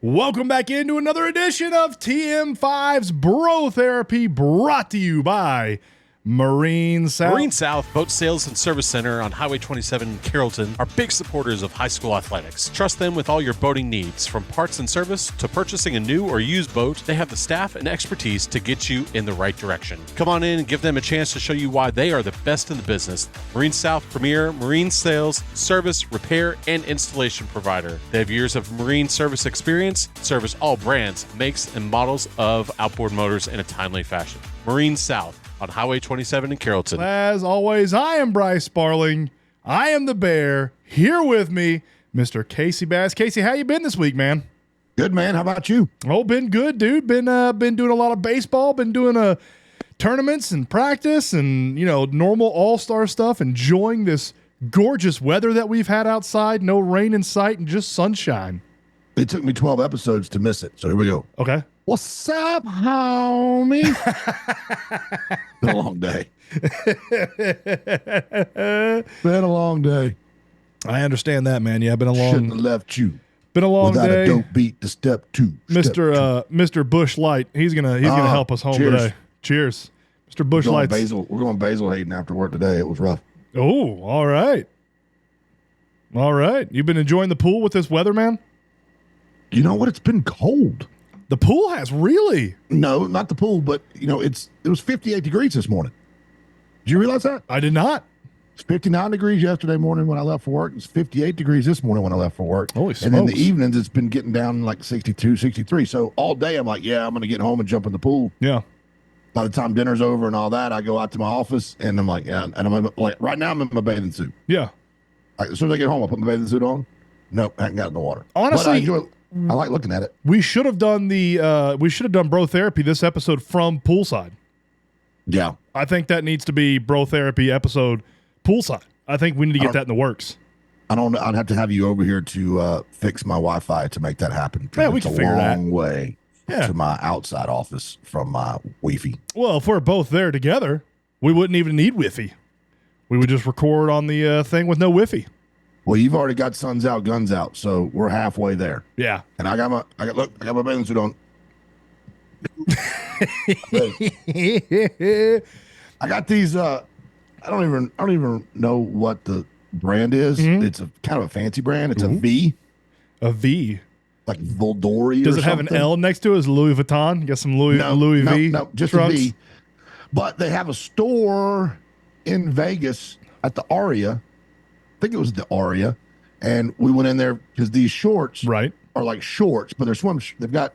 Welcome back into another edition of TM5's Bro Therapy, brought to you by Marine South. Marine South Boat Sales and Service Center on Highway 27 in Carrollton are big supporters of high school athletics. Trust them with all your boating needs. From parts and service to purchasing a new or used boat, they have the staff and expertise to get you in the right direction. Come on in and give them a chance to show you why they are the best in the business. Marine South premier marine sales, service, repair, and installation provider. They have years of marine service experience, service all brands, makes, and models of outboard motors in a timely fashion. Marine South on Highway 27 in Carrollton. As always, I am Bryce Sparling. I am the Bear. Here with me, Mr. Casey Bass. Casey, how you been this week, man? Good, man. How about you? Oh, been good, dude. Been doing a lot of baseball. Been doing tournaments and practice and normal all-star stuff. Enjoying this gorgeous weather that we've had outside. No rain in sight and just sunshine. It took me 12 episodes to miss it, so here we go. Okay. What's up, homie? Been a long day. Been a long day. I understand that, man. Yeah, been a Shouldn't have long left you day. without a dope beat to step two. Mr. Bush Light. He's gonna help us home cheers. today. Cheers, Mr. Bush We're Light. going Basil Hayden after work today. It was rough. Oh, all right. All right. You've been enjoying the pool with this weather, man? You know what? It's been cold. The pool has really. No, not the pool, but it was 58 degrees this morning. Did you realize that? I did not. It's 59 degrees yesterday morning when I left for work. It's 58 degrees this morning when I left for work. Holy And in the smokes. evenings, it's been getting down like 62, 63. So all day, I'm like, yeah, I'm going to get home and jump in the pool. Yeah. By the time dinner's over and all that, I go out to my office and I'm like, yeah. And I'm like, right now, I'm in my bathing suit. Yeah. Like, as soon as I get home, I put my bathing suit on. Nope, I haven't got in the water. Honestly, but I like looking at it. we should have done Bro Therapy this episode from poolside. Yeah. I think that needs to be Bro Therapy episode poolside. I think we need to get that in the works. I'd have to have you over here to fix my Wi-Fi to make that happen. Yeah, we can figure that. It's a long way Yeah. to my outside office from my Wi-Fi. Well, if we're both there together, we wouldn't even need Wi-Fi. We would just record on the thing with no Wi-Fi. Well, you've already got suns out, guns out, so we're halfway there. Yeah. And I got my bathing suit on. I got these. I don't even know what the brand is. Mm-hmm. It's a kind of a fancy brand. It's a V, A V. like Voldori. Does or it have an something. L next to it? Is it Louis Vuitton? You got some Louis V? No, just trunks? a V. But they have a store in Vegas at the Aria. I think it was the Aria, and we went in there because these shorts Right. are like shorts, but they're they've got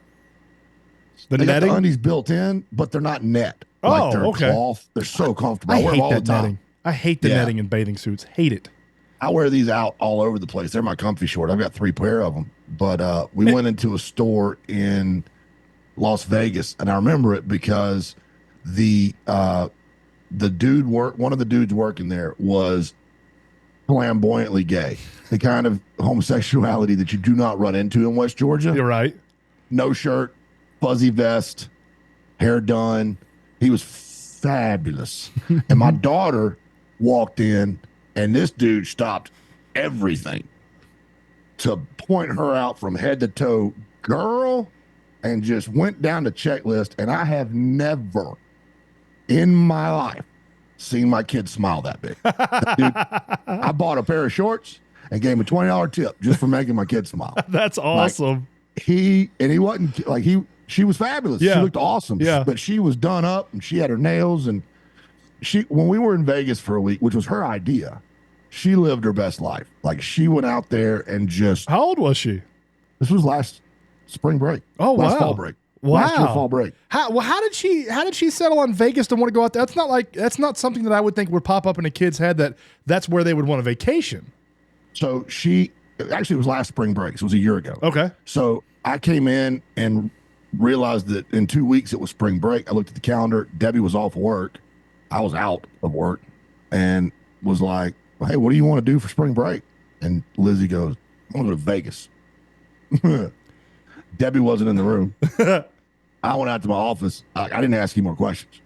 The they got netting? the undies built in, but they're not net. Oh, like they're okay. cloth. They're so comfortable. I I wear hate them all the that time. netting. I hate the Yeah. netting in bathing suits. Hate it. I wear these out all over the place. They're my comfy short. I've got 3 pair of them. But we went into a store in Las Vegas, and I remember it because one of the dudes working there was flamboyantly gay. The kind of homosexuality that you do not run into in West Georgia. You're right. No shirt, fuzzy vest, hair done. He was fabulous. And my daughter walked in, and this dude stopped everything to point her out from head to toe, girl, and just went down the checklist. And I have never in my life seen my kid smile that big. Dude, I bought a pair of shorts and gave him a $20 tip just for making my kid smile. That's awesome. He wasn't like she was fabulous. Yeah. She looked awesome. Yeah. But she was done up and she had her nails, and when we were in Vegas for a week, which was her idea, she lived her best life. Like, she went out there and just, How old was she? this was last spring break. Oh, last wow. fall break. Wow. Last year fall break. How did she settle on Vegas to want to go out there? That's not something that I would think would pop up in a kid's head that's where they would want a vacation. So it was last spring break. So it was a year ago. Okay. So I came in and realized that in 2 weeks it was spring break. I looked at the calendar. Debbie was off work. I was out of work and was like, well, hey, what do you want to do for spring break? And Lizzie goes, I want to go to Vegas. Debbie wasn't in the room. I went out to my office. I didn't ask you more questions.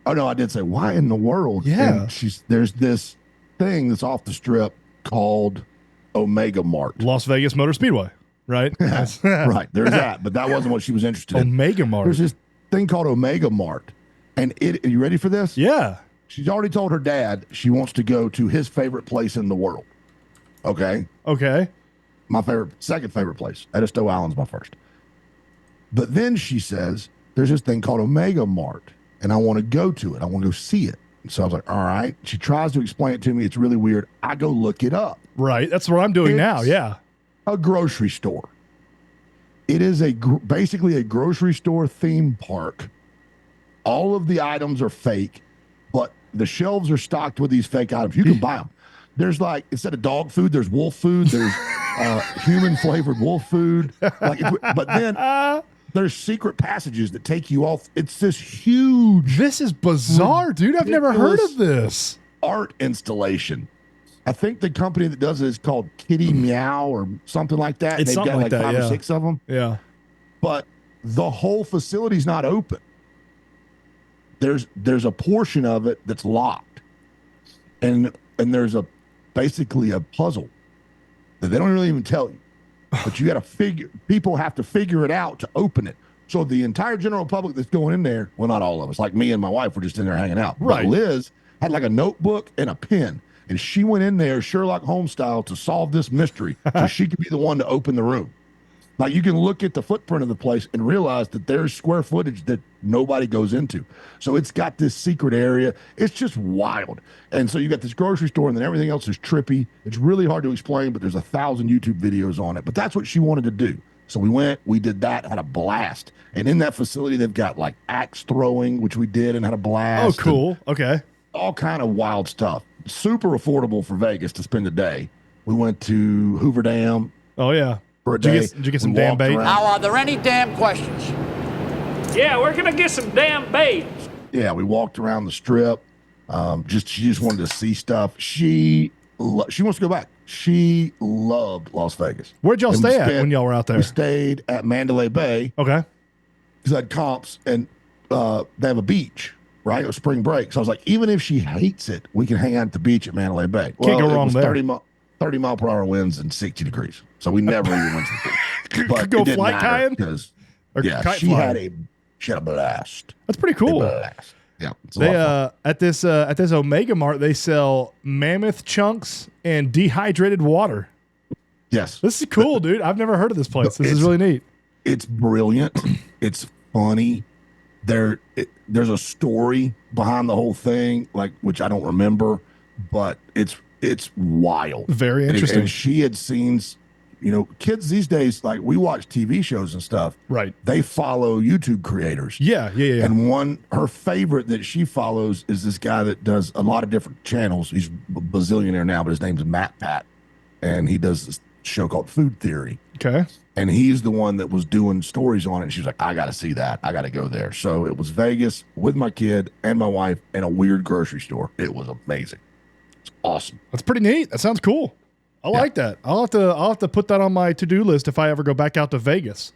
Oh, no, I did say, why in the world? Yeah. And there's this thing that's off the strip called Omega Mart. Las Vegas Motor Speedway. right? Right. There's that, but that wasn't what she was interested in. Omega Mart. There's this thing called Omega Mart, and are you ready for this? Yeah. She's already told her dad she wants to go to his favorite place in the world. Okay. Okay. My second favorite place. Edisto Island's my first. But then she says, there's this thing called Omega Mart, and I want to go to it. I want to go see it. So I was like, all right. She tries to explain it to me. It's really weird. I go look it up. Right. That's what I'm doing now. Yeah. A grocery store. It is basically a grocery store theme park. All of the items are fake, but the shelves are stocked with these fake items. You can buy them. There's like, instead of dog food, there's wolf food. There's human flavored wolf food. But then there's secret passages that take you off. It's this huge. This is bizarre, dude. I've never heard of this. Art installation. I think the company that does it is called Kitty Meow or something like that. It's They've got like 5 or 6 of them. Yeah. But the whole facility's not open. There's a portion of it that's locked. And there's basically a puzzle that they don't really even tell you. But you got to people have to figure it out to open it. So the entire general public that's going in there, well, not all of us, like me and my wife were just in there hanging out. Right. But Liz had like a notebook and a pen, and she went in there Sherlock Holmes style to solve this mystery so she could be the one to open the room. Like you can look at the footprint of the place and realize that there's square footage that nobody goes into. So it's got this secret area. It's just wild. And so you got this grocery store and then everything else is trippy. It's really hard to explain, but there's 1,000 YouTube videos on it. But that's what she wanted to do. So we went, we did that, had a blast. And in that facility, they've got like axe throwing, which we did and had a blast. Oh, cool. Okay. All kind of wild stuff. Super affordable for Vegas to spend a day. We went to Hoover Dam. Oh, yeah. For a day. Did you get some damn bait? Now, are there any damn questions? Yeah, we're gonna get some damn bait. Yeah, we walked around the strip. She just wanted to see stuff. She wants to go back. She loved Las Vegas. Where'd y'all stay at when y'all were out there? We stayed at Mandalay Bay. Okay. Because I had comps, and they have a beach, right? It was spring break. So I was like, even if she hates it, we can hang out at the beach at Mandalay Bay. Can't go wrong there. 30 mile per hour winds and 60 degrees. So we never even went to the beach. But go it didn't flight matter kayak? because Kite she flying? had a blast. That's pretty cool. Blast. Yeah. It's a They lot of fun. at this Omega Mart, they sell mammoth chunks and dehydrated water. Yes. This is cool, dude. I've never heard of this place. This is really neat. It's brilliant. It's funny. There's a story behind the whole thing, which I don't remember, but it's wild. Very interesting. And she had seen, kids these days, like we watch TV shows and stuff. Right. They follow YouTube creators. Yeah. And her favorite that she follows is this guy that does a lot of different channels. He's a bazillionaire now, but his name's Matt Pat. And he does this show called Food Theory. Okay. And he's the one that was doing stories on it. And she was like, I got to see that. I got to go there. So it was Vegas with my kid and my wife in a weird grocery store. It was amazing. It's awesome. That's pretty neat. That sounds cool. I like that. I'll have to put that on my to-do list if I ever go back out to Vegas.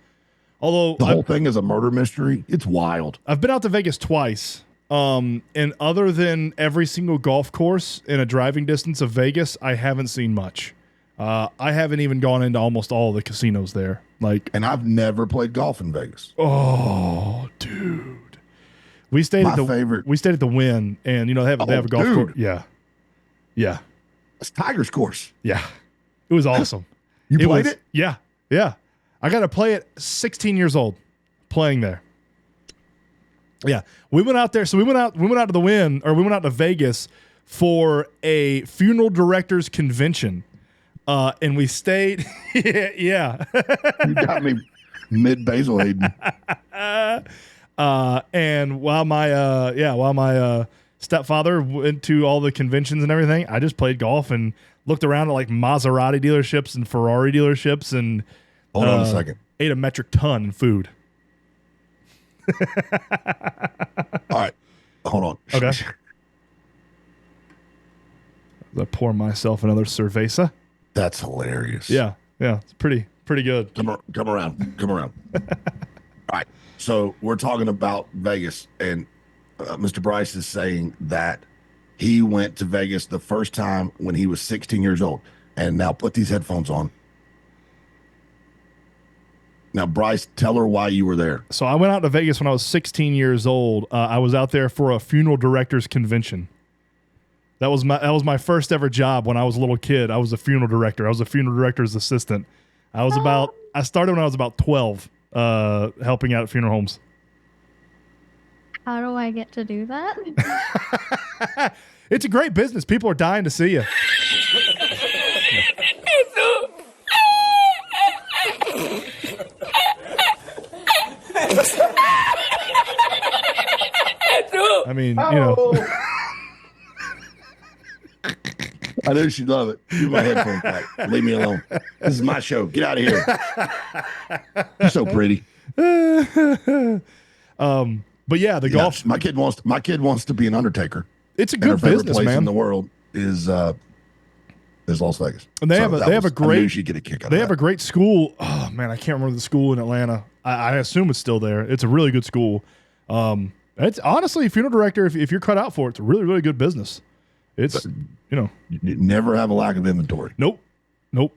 Although the whole thing is a murder mystery. It's wild. I've been out to Vegas twice. And other than every single golf course in a driving distance of Vegas, I haven't seen much. I haven't even gone into almost all of the casinos there. And I've never played golf in Vegas. Oh, dude. We stayed at the Wynn, and they have a golf course. Yeah. Yeah. It's Tiger's course. Yeah. It was awesome. You played it? Yeah. Yeah. I got to play it 16 years old playing there. Yeah. We went out there. So we went out to the Wynn, or we went out to Vegas for a funeral directors convention. And we stayed. Yeah. You got me mid-basal Hayden. And while my stepfather went to all the conventions and everything, I just played golf and looked around at like Maserati dealerships and Ferrari dealerships and hold on a second. Ate a metric ton in food. All right. Hold on. Okay. I pour myself another cerveza. That's hilarious. Yeah. It's pretty good. Come around. All right. So we're talking about Vegas, and Mr. Bryce is saying that he went to Vegas the first time when he was 16 years old. And now put these headphones on. Now, Bryce, tell her why you were there. So I went out to Vegas when I was 16 years old. I was out there for a funeral directors convention. That was my first ever job when I was a little kid. I was a funeral director. I was a funeral director's assistant. I started when I was about 12, helping out at funeral homes. How do I get to do that? It's a great business. People are dying to see you. I mean, you know. I knew she'd love it. Give my headphones back. Leave me alone. This is my show. Get out of here. You're so pretty. But yeah, the golf. My kid wants to be an undertaker. It's a And her good favorite business, place man. in the world is Las Vegas. And they have a I great. knew she'd get a kick out of They that. have a great school. Oh man, I can't remember the school in Atlanta. I assume it's still there. It's a really good school. It's honestly, funeral director. If you're cut out for it, it's a really, really good business. It's You never have a lack of inventory. Nope.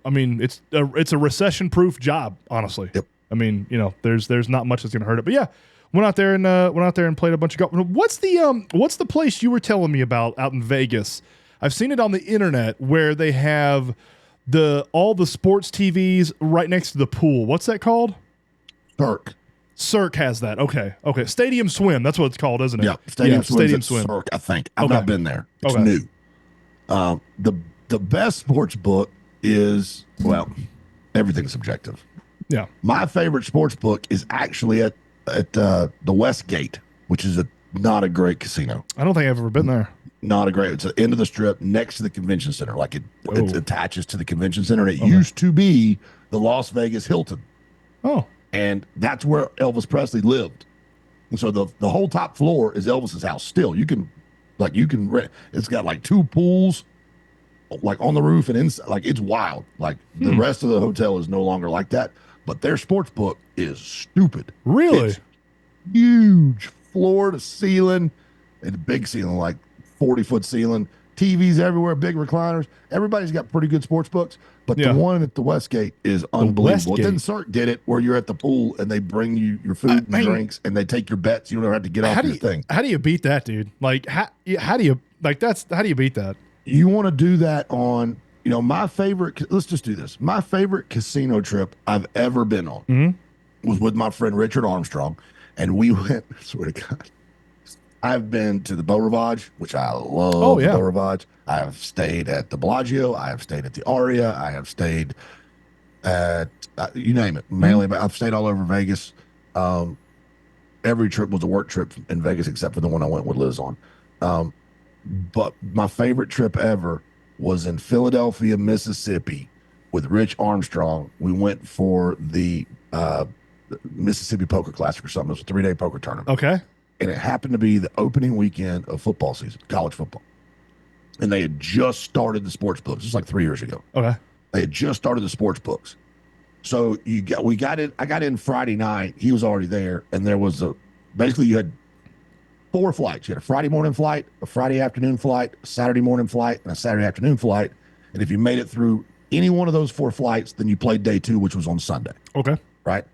I mean, it's a recession-proof job. Honestly. Yep. I mean, there's not much that's gonna hurt it. But yeah, went out there and played a bunch of golf. What's the place you were telling me about out in Vegas? I've seen it on the internet where they have all the sports TVs right next to the pool. What's that called? Cirque has that. Okay. Stadium Swim. That's what it's called, isn't it? Yeah. Stadium Swim. Cirque, I think. I've Okay. not been there. It's Okay. new. The best sports book is, well, everything's subjective. Yeah. My favorite sports book is actually at the Westgate, which is not a great casino. I don't think I've ever been there. Not a great. It's at the end of the strip next to the convention center. Like it attaches to the convention center. And it used to be the Las Vegas Hilton. Oh. And that's where Elvis Presley lived. And so the whole top floor is Elvis's house still. You can rent. It's got like 2 pools like on the roof and inside. Like it's wild. Like the rest of the hotel is no longer like that. But their sports book is stupid. Really? It's huge, floor to ceiling, and a big ceiling, like 40-foot ceiling. TVs everywhere, big recliners. Everybody's got pretty good sports books, but the one at the Westgate is unbelievable. Westgate. Then Cirque did it where you're at the pool and they bring you your food and drinks and they take your bets. You don't have to get off your thing. How do you beat that, dude? Like, how do you beat that? You want to do that on, my favorite, let's just do this. My favorite casino trip I've ever been on was with my friend Richard Armstrong. And we went, I swear to God, I've been to the Beau Rivage, which I love. The Beau Rivage. I have stayed at the Bellagio. I have stayed at the Aria. I have stayed at, you name it, mainly, but I've stayed all over Vegas. Every trip was a work trip in Vegas except for the one I went with Liz on. But my favorite trip ever was in Philadelphia, Mississippi with Rich Armstrong. We went for the Mississippi Poker Classic or something. It was a 3-day poker tournament. Okay. And it happened to be the opening weekend of football season, college football. And they had just started the sports books. This was like 3 years ago. Okay. They had just started the sports books. So I got in Friday night. He was already there. And there was basically you had 4 flights. You had a Friday morning flight, a Friday afternoon flight, a Saturday morning flight, and a Saturday afternoon flight. And if you made it through any one of those 4 flights, then you played day 2, which was on Sunday. Okay. Right.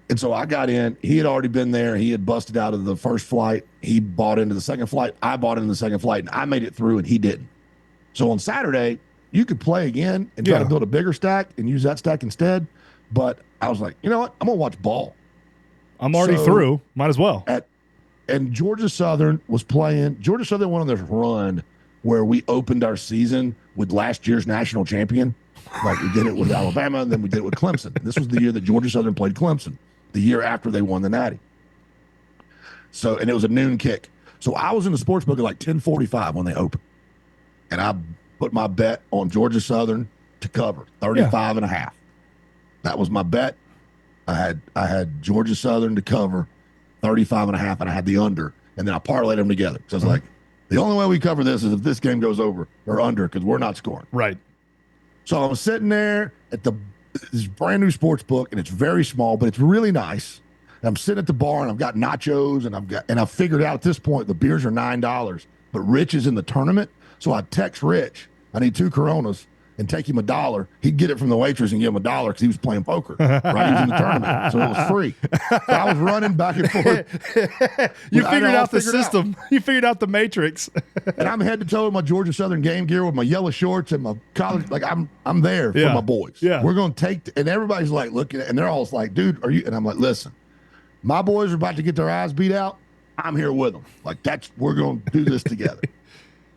And so I got in. He had already been there. He had busted out of the first flight. He bought into the second flight. I bought into the second flight, and I made it through, and he didn't. So on Saturday, you could play again and try to build a bigger stack and use that stack instead. But I was like, you know what? I'm going to watch ball. I'm already through. Might as well. And Georgia Southern was playing. Georgia Southern went on this run where we opened our season with last year's national champion. Like we did it with Alabama, and then we did it with Clemson. This was the year that Georgia Southern played Clemson, the year after they won the Natty. So, and it was a noon kick. So I was in the sports book at like 10:45 when they opened. And I put my bet on Georgia Southern to cover 35 and a half. That was my bet. I had Georgia Southern to cover 35 and a half, and I had the under. And then I parlayed them together. So I was like, the only way we cover this is if this game goes over or under, because we're not scoring. Right. So I was sitting there at this brand new sports book, and it's very small, but it's really nice. And I'm sitting at the bar, and I've got nachos, and I've figured out at this point the beers are $9, but Rich is in the tournament. So I text Rich, I need 2 Coronas, and take him $1, he'd get it from the waitress and give him $1 because he was playing poker. Right? He was in the tournament, so it was free. So I was running back and forth. You figured out the system. You figured out the matrix. And I'm head to toe in my Georgia Southern game gear with my yellow shorts and my college. Like I'm there for my boys. Yeah. We're going to take, and everybody's like looking at, and they're all like, dude, are you? And I'm like, listen, my boys are about to get their eyes beat out. I'm here with them. Like we're going to do this together.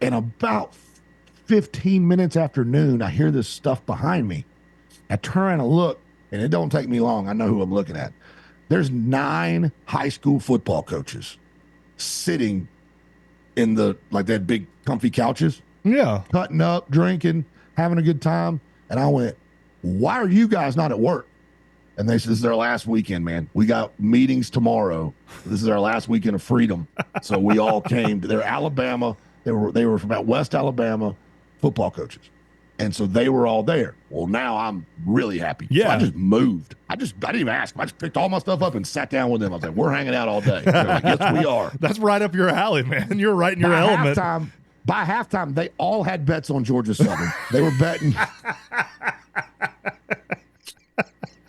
And about 15 minutes after noon, I hear this stuff behind me. I turn and look, and it don't take me long. I know who I'm looking at. There's 9 high school football coaches sitting in they had big comfy couches. Yeah. Cutting up, drinking, having a good time. And I went, why are you guys not at work? And they said, this is our last weekend, man. We got meetings tomorrow. This is our last weekend of freedom. So we all came to Alabama. They were from out West Alabama football coaches. And so they were all there. Well, now I'm really happy. Yeah. So I just moved. I didn't even ask them. I just picked all my stuff up and sat down with them. I was like, we're hanging out all day. They're like, yes, we are. That's right up your alley, man. You're right in your element. By halftime, they all had bets on Georgia Southern. They were betting.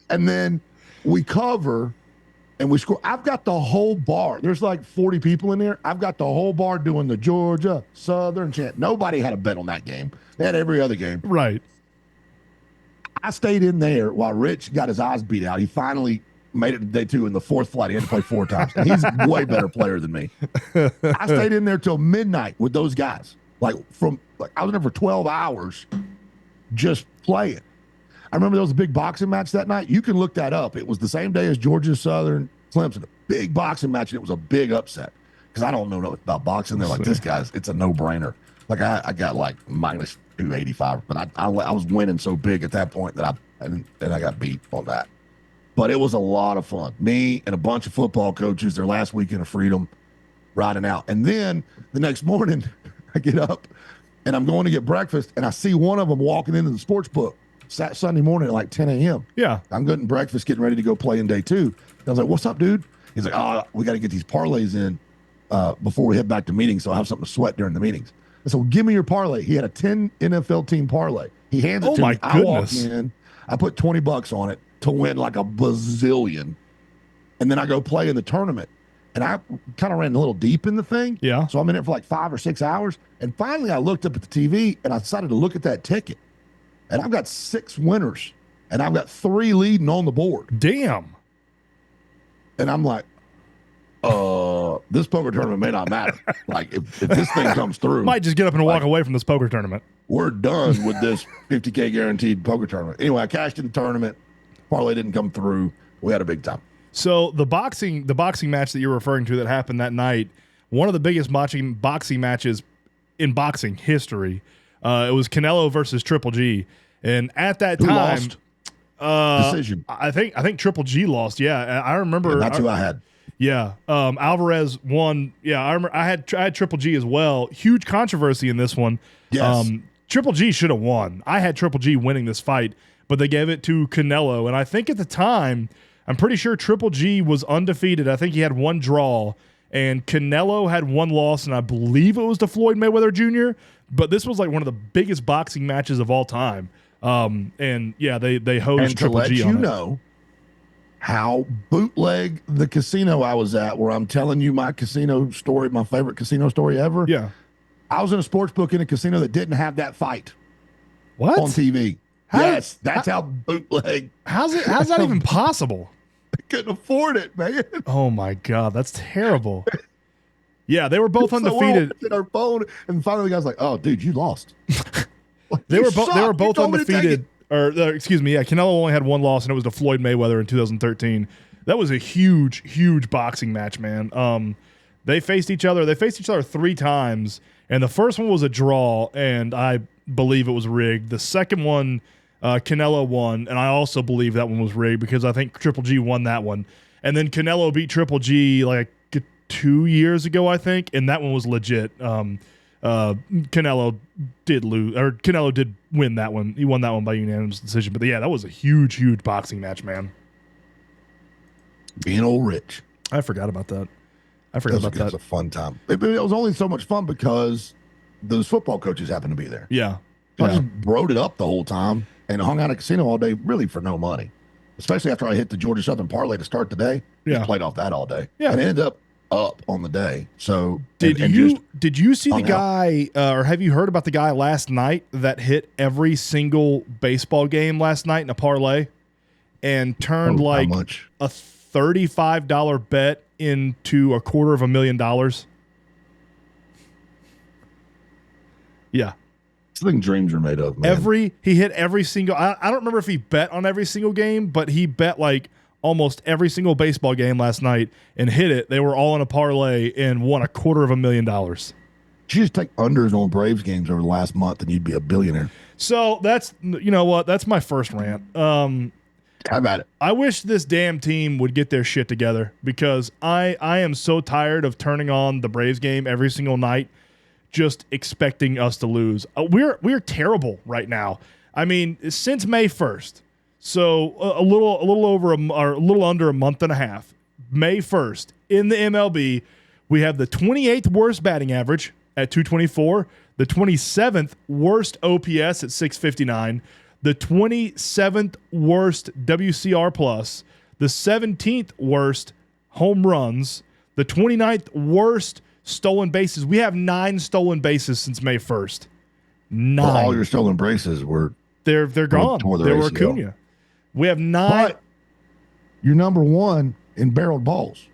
And then we cover and we score. I've got the whole bar. There's like 40 people in there. I've got the whole bar doing the Georgia Southern chant. Nobody had a bet on that game. They had every other game. Right. I stayed in there while Rich got his eyes beat out. He finally made it to day 2 in the 4th flight. He had to play 4 times. And he's a way better player than me. I stayed in there till midnight with those guys. I was there for 12 hours just playing. I remember there was a big boxing match that night. You can look that up. It was the same day as Georgia Southern Clemson. A big boxing match, and it was a big upset. Because I don't know nothing about boxing. They're like, this guy's, it's a no-brainer. Like, I got like minus 285, but I was winning so big at that point that I got beat on that. But it was a lot of fun. Me and a bunch of football coaches, their last weekend of freedom, riding out. And then the next morning, I get up, and I'm going to get breakfast, and I see one of them walking into the sports book. Sunday morning at like 10 a.m. Yeah. I'm getting breakfast, getting ready to go play in day 2. I was like, what's up, dude? He's like, oh, we got to get these parlays in before we head back to meetings, so I have something to sweat during the meetings. I said, well, give me your parlay. He had a 10 NFL team parlay. He hands it to me. My I walk goodness. in. I put $20 on it to win like a bazillion. And then I go play in the tournament. And I kind of ran a little deep in the thing. Yeah. So I'm in it for like 5 or 6 hours. And finally, I looked up at the TV, and I decided to look at that ticket. And I've got 6 winners, and I've got 3 leading on the board. Damn. And I'm like, this poker tournament may not matter. Like, if this thing comes through. Might just get up and walk away from this poker tournament. We're done with this 50K guaranteed poker tournament. Anyway, I cashed in the tournament. Parlay didn't come through. We had a big time. So the boxing match that you're referring to that happened that night, one of the biggest boxing matches in boxing history. It was Canelo versus Triple G, and at that time, decision. I think Triple G lost. Yeah, I remember. Yeah, that's who I had. Yeah, Alvarez won. Yeah, I remember. I had Triple G as well. Huge controversy in this one. Yes. Triple G should have won. I had Triple G winning this fight, but they gave it to Canelo, and I think at the time, I'm pretty sure Triple G was undefeated. I think he had 1 draw. And Canelo had 1 loss, and I believe it was to Floyd Mayweather Jr. But this was like one of the biggest boxing matches of all time. And yeah, they hosed Triple G on it. And to let you know how bootleg the casino I was at, where I'm telling you my casino story, my favorite casino story ever. Yeah. I was in a sports book in a casino that didn't have that fight. What? On TV. Yes, that's how bootleg. How's that even possible? Couldn't afford it, man. Oh my God, that's terrible. Yeah, they were both undefeated. So our phone, and finally the guy's like, "Oh, dude, you lost." They were both undefeated. Or excuse me, yeah, Canelo only had 1 loss, and it was to Floyd Mayweather in 2013. That was a huge boxing match, man. They faced each other 3 times, and the first one was a draw, and I believe it was rigged. The second one, Canelo won, and I also believe that one was rigged because I think Triple G won that one. And then Canelo beat Triple G like 2 years ago, I think, and that one was legit. Canelo did lose, or Canelo did win that one. He won that one by unanimous decision. But yeah, that was a huge boxing match, man. Being old rich. I forgot about that. It was a fun time. It was only so much fun because those football coaches happened to be there. Yeah. So I Yeah. just rode it up the whole time and hung out at a casino all day, really for no money. Especially after I hit the Georgia Southern parlay to start the day. Yeah. Just played off that all day. Yeah. And ended up on the day. So Did and you just see the hung out. guy, or have you heard about the guy last night that hit every single baseball game last night in a parlay and turned how like much? a $35 bet into $250,000? Yeah. It's the thing dreams are made of, man. He hit every single. I don't remember if he bet on every single game, but he bet like almost every single baseball game last night and hit it. They were all in a parlay and won $250,000. You just take unders on Braves games over the last month and you'd be a billionaire. So that's, you know what? That's my first rant. How about it? I wish this damn team would get their shit together because I am so tired of turning on the Braves game every single night, just expecting us to lose. We're terrible right now. I mean, since May 1st, so a little under a month and a half. May 1st in the MLB, we have the 28th worst batting average at 224, the 27th worst OPS at 659, the 27th worst WCR plus, the 17th worst home runs, the 29th worst stolen bases. We have 9 stolen bases since May 1st. 9. Well, all your stolen braces were They're gone. tore They their were ACL. Acuna. We have 9. But you're number one in barreled balls.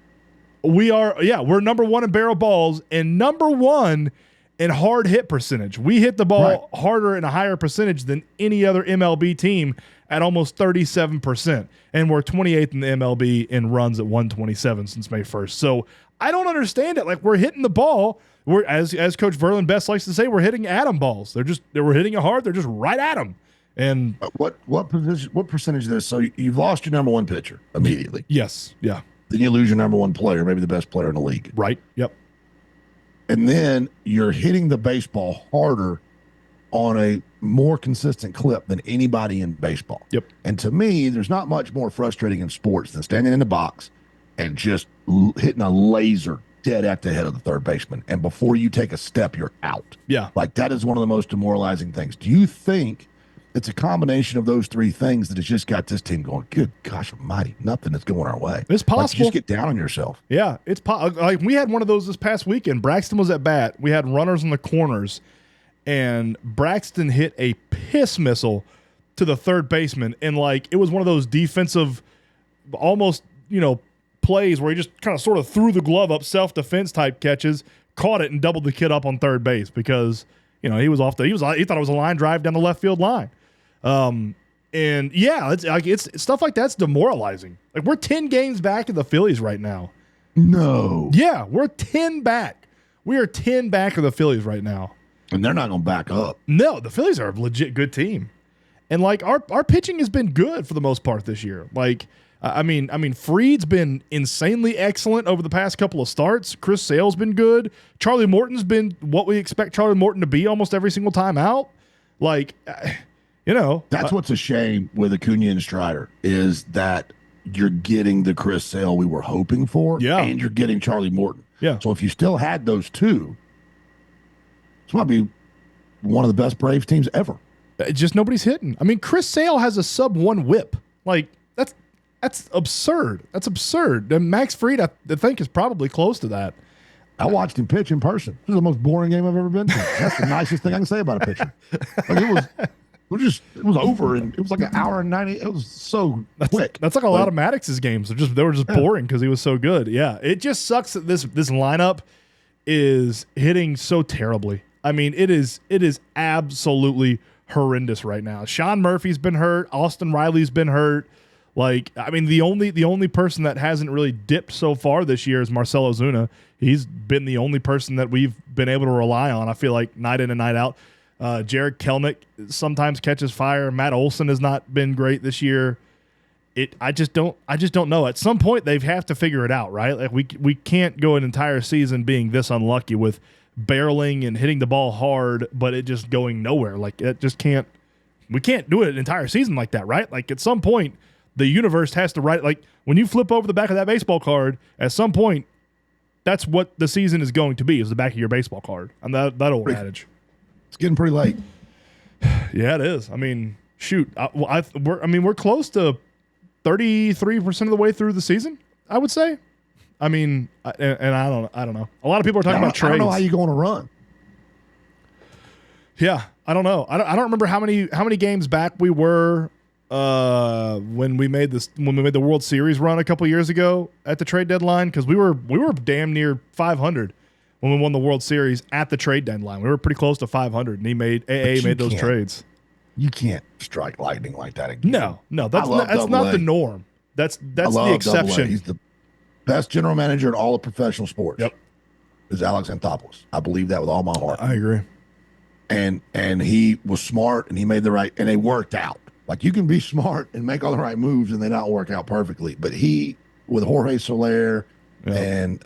We're number 1 in barrel balls and number 1 in hard hit percentage. We hit the ball harder and a higher percentage than any other MLB team at almost 37%. And we're 28th in the MLB in runs at 127 since May 1st. So I don't understand it. Like, we're hitting the ball. We're as Coach Verlin Best likes to say, we're hitting atom balls. We're hitting it hard. They're just right at them. And What percentage of this? So you've lost your number one pitcher immediately. yes, yeah, Then you lose your number one player, maybe the best player in the league. right, yep. And then you're hitting the baseball harder on a more consistent clip than anybody in baseball. Yep. And to me, there's not much more frustrating in sports than standing in the box and just hitting a laser dead at the head of the third baseman. And before you take a step, you're out. Yeah. Like, that is one of the most demoralizing things. Do you think it's a combination of those three things that has just got this team going, good gosh almighty, nothing is going our way? It's Like, possible. just get down on yourself. Yeah, it's like we had one of those this past weekend. Braxton was at bat. We had runners in the corners, and Braxton hit a piss missile to the third baseman, and like it was one of those defensive, almost plays where he just kind of sort of threw the glove up, self-defense type catches, caught it, and doubled the kid up on third base because he thought it was a line drive down the left field line. And yeah, it's stuff like that's demoralizing. Like, we're 10 games back of the Phillies right now. No. Yeah, we're 10 back. We are 10 back of the Phillies right now. And they're not going to back up. No, the Phillies are a legit good team. And like our pitching has been good for the most part this year. Like I mean Fried's been insanely excellent over the past couple of starts. Chris Sale's been good. Charlie Morton's been what we expect Charlie Morton to be almost every single time out. Like That's what's a shame with Acuna and Strider is that you're getting the Chris Sale we were hoping for, Yeah. and you're getting Charlie Morton. Yeah. So if you still had those two, this might be one of the best Braves teams ever. just nobody's hitting. I mean, Chris Sale has a sub-1 whip. Like that's absurd. That's absurd. And Max Fried, I think, is probably close to that. I watched him pitch in person. This is the most boring game I've ever been to. That's the nicest thing I can say about a pitcher. Like, it was over, and it was like an hour and 90. It was so quick. That's like a lot of Maddox's games. They were just boring because he was so good. Yeah, it just sucks that this lineup is hitting so terribly. I mean, it is absolutely horrendous right now. Sean Murphy's been hurt. Austin Riley's been hurt. Like, I mean, the only person that hasn't really dipped so far this year is Marcell Ozuna. He's been the only person that we've been able to rely on, I feel like, night in and night out. Jared Kelnick sometimes catches fire. Matt Olson has not been great this year. I just don't know. At some point, they have to figure it out, right? Like, we can't go an entire season being this unlucky with barreling and hitting the ball hard, but it just going nowhere. Like, it just can't. We can't do it an entire season like that, right? Like, at some point, the universe has to write. Like, when you flip over the back of that baseball card, at some point, that's what the season is going to be, is the back of your baseball card. And that old adage. It's getting pretty late. Yeah, it is. I mean, shoot. We're close to 33% of the way through the season, I would say. I mean, and I don't know. A lot of people are talking about trades. I don't know how you going to run. Yeah, I don't know. I don't remember how many games back we were when we made the World Series run a couple years ago at the trade deadline, because we were damn near 500 when we won the World Series at the trade deadline. We were pretty close to 500, and made those trades. You can't strike lightning like that again. No, that's not the norm. That's the exception. He's the best general manager in all of professional sports. Yep, is Alex Anthopoulos. I believe that with all my heart. I agree. And he was smart, and he made the right, and they worked out. Like, you can be smart and make all the right moves, and they not work out perfectly. But he, with Jorge Soler and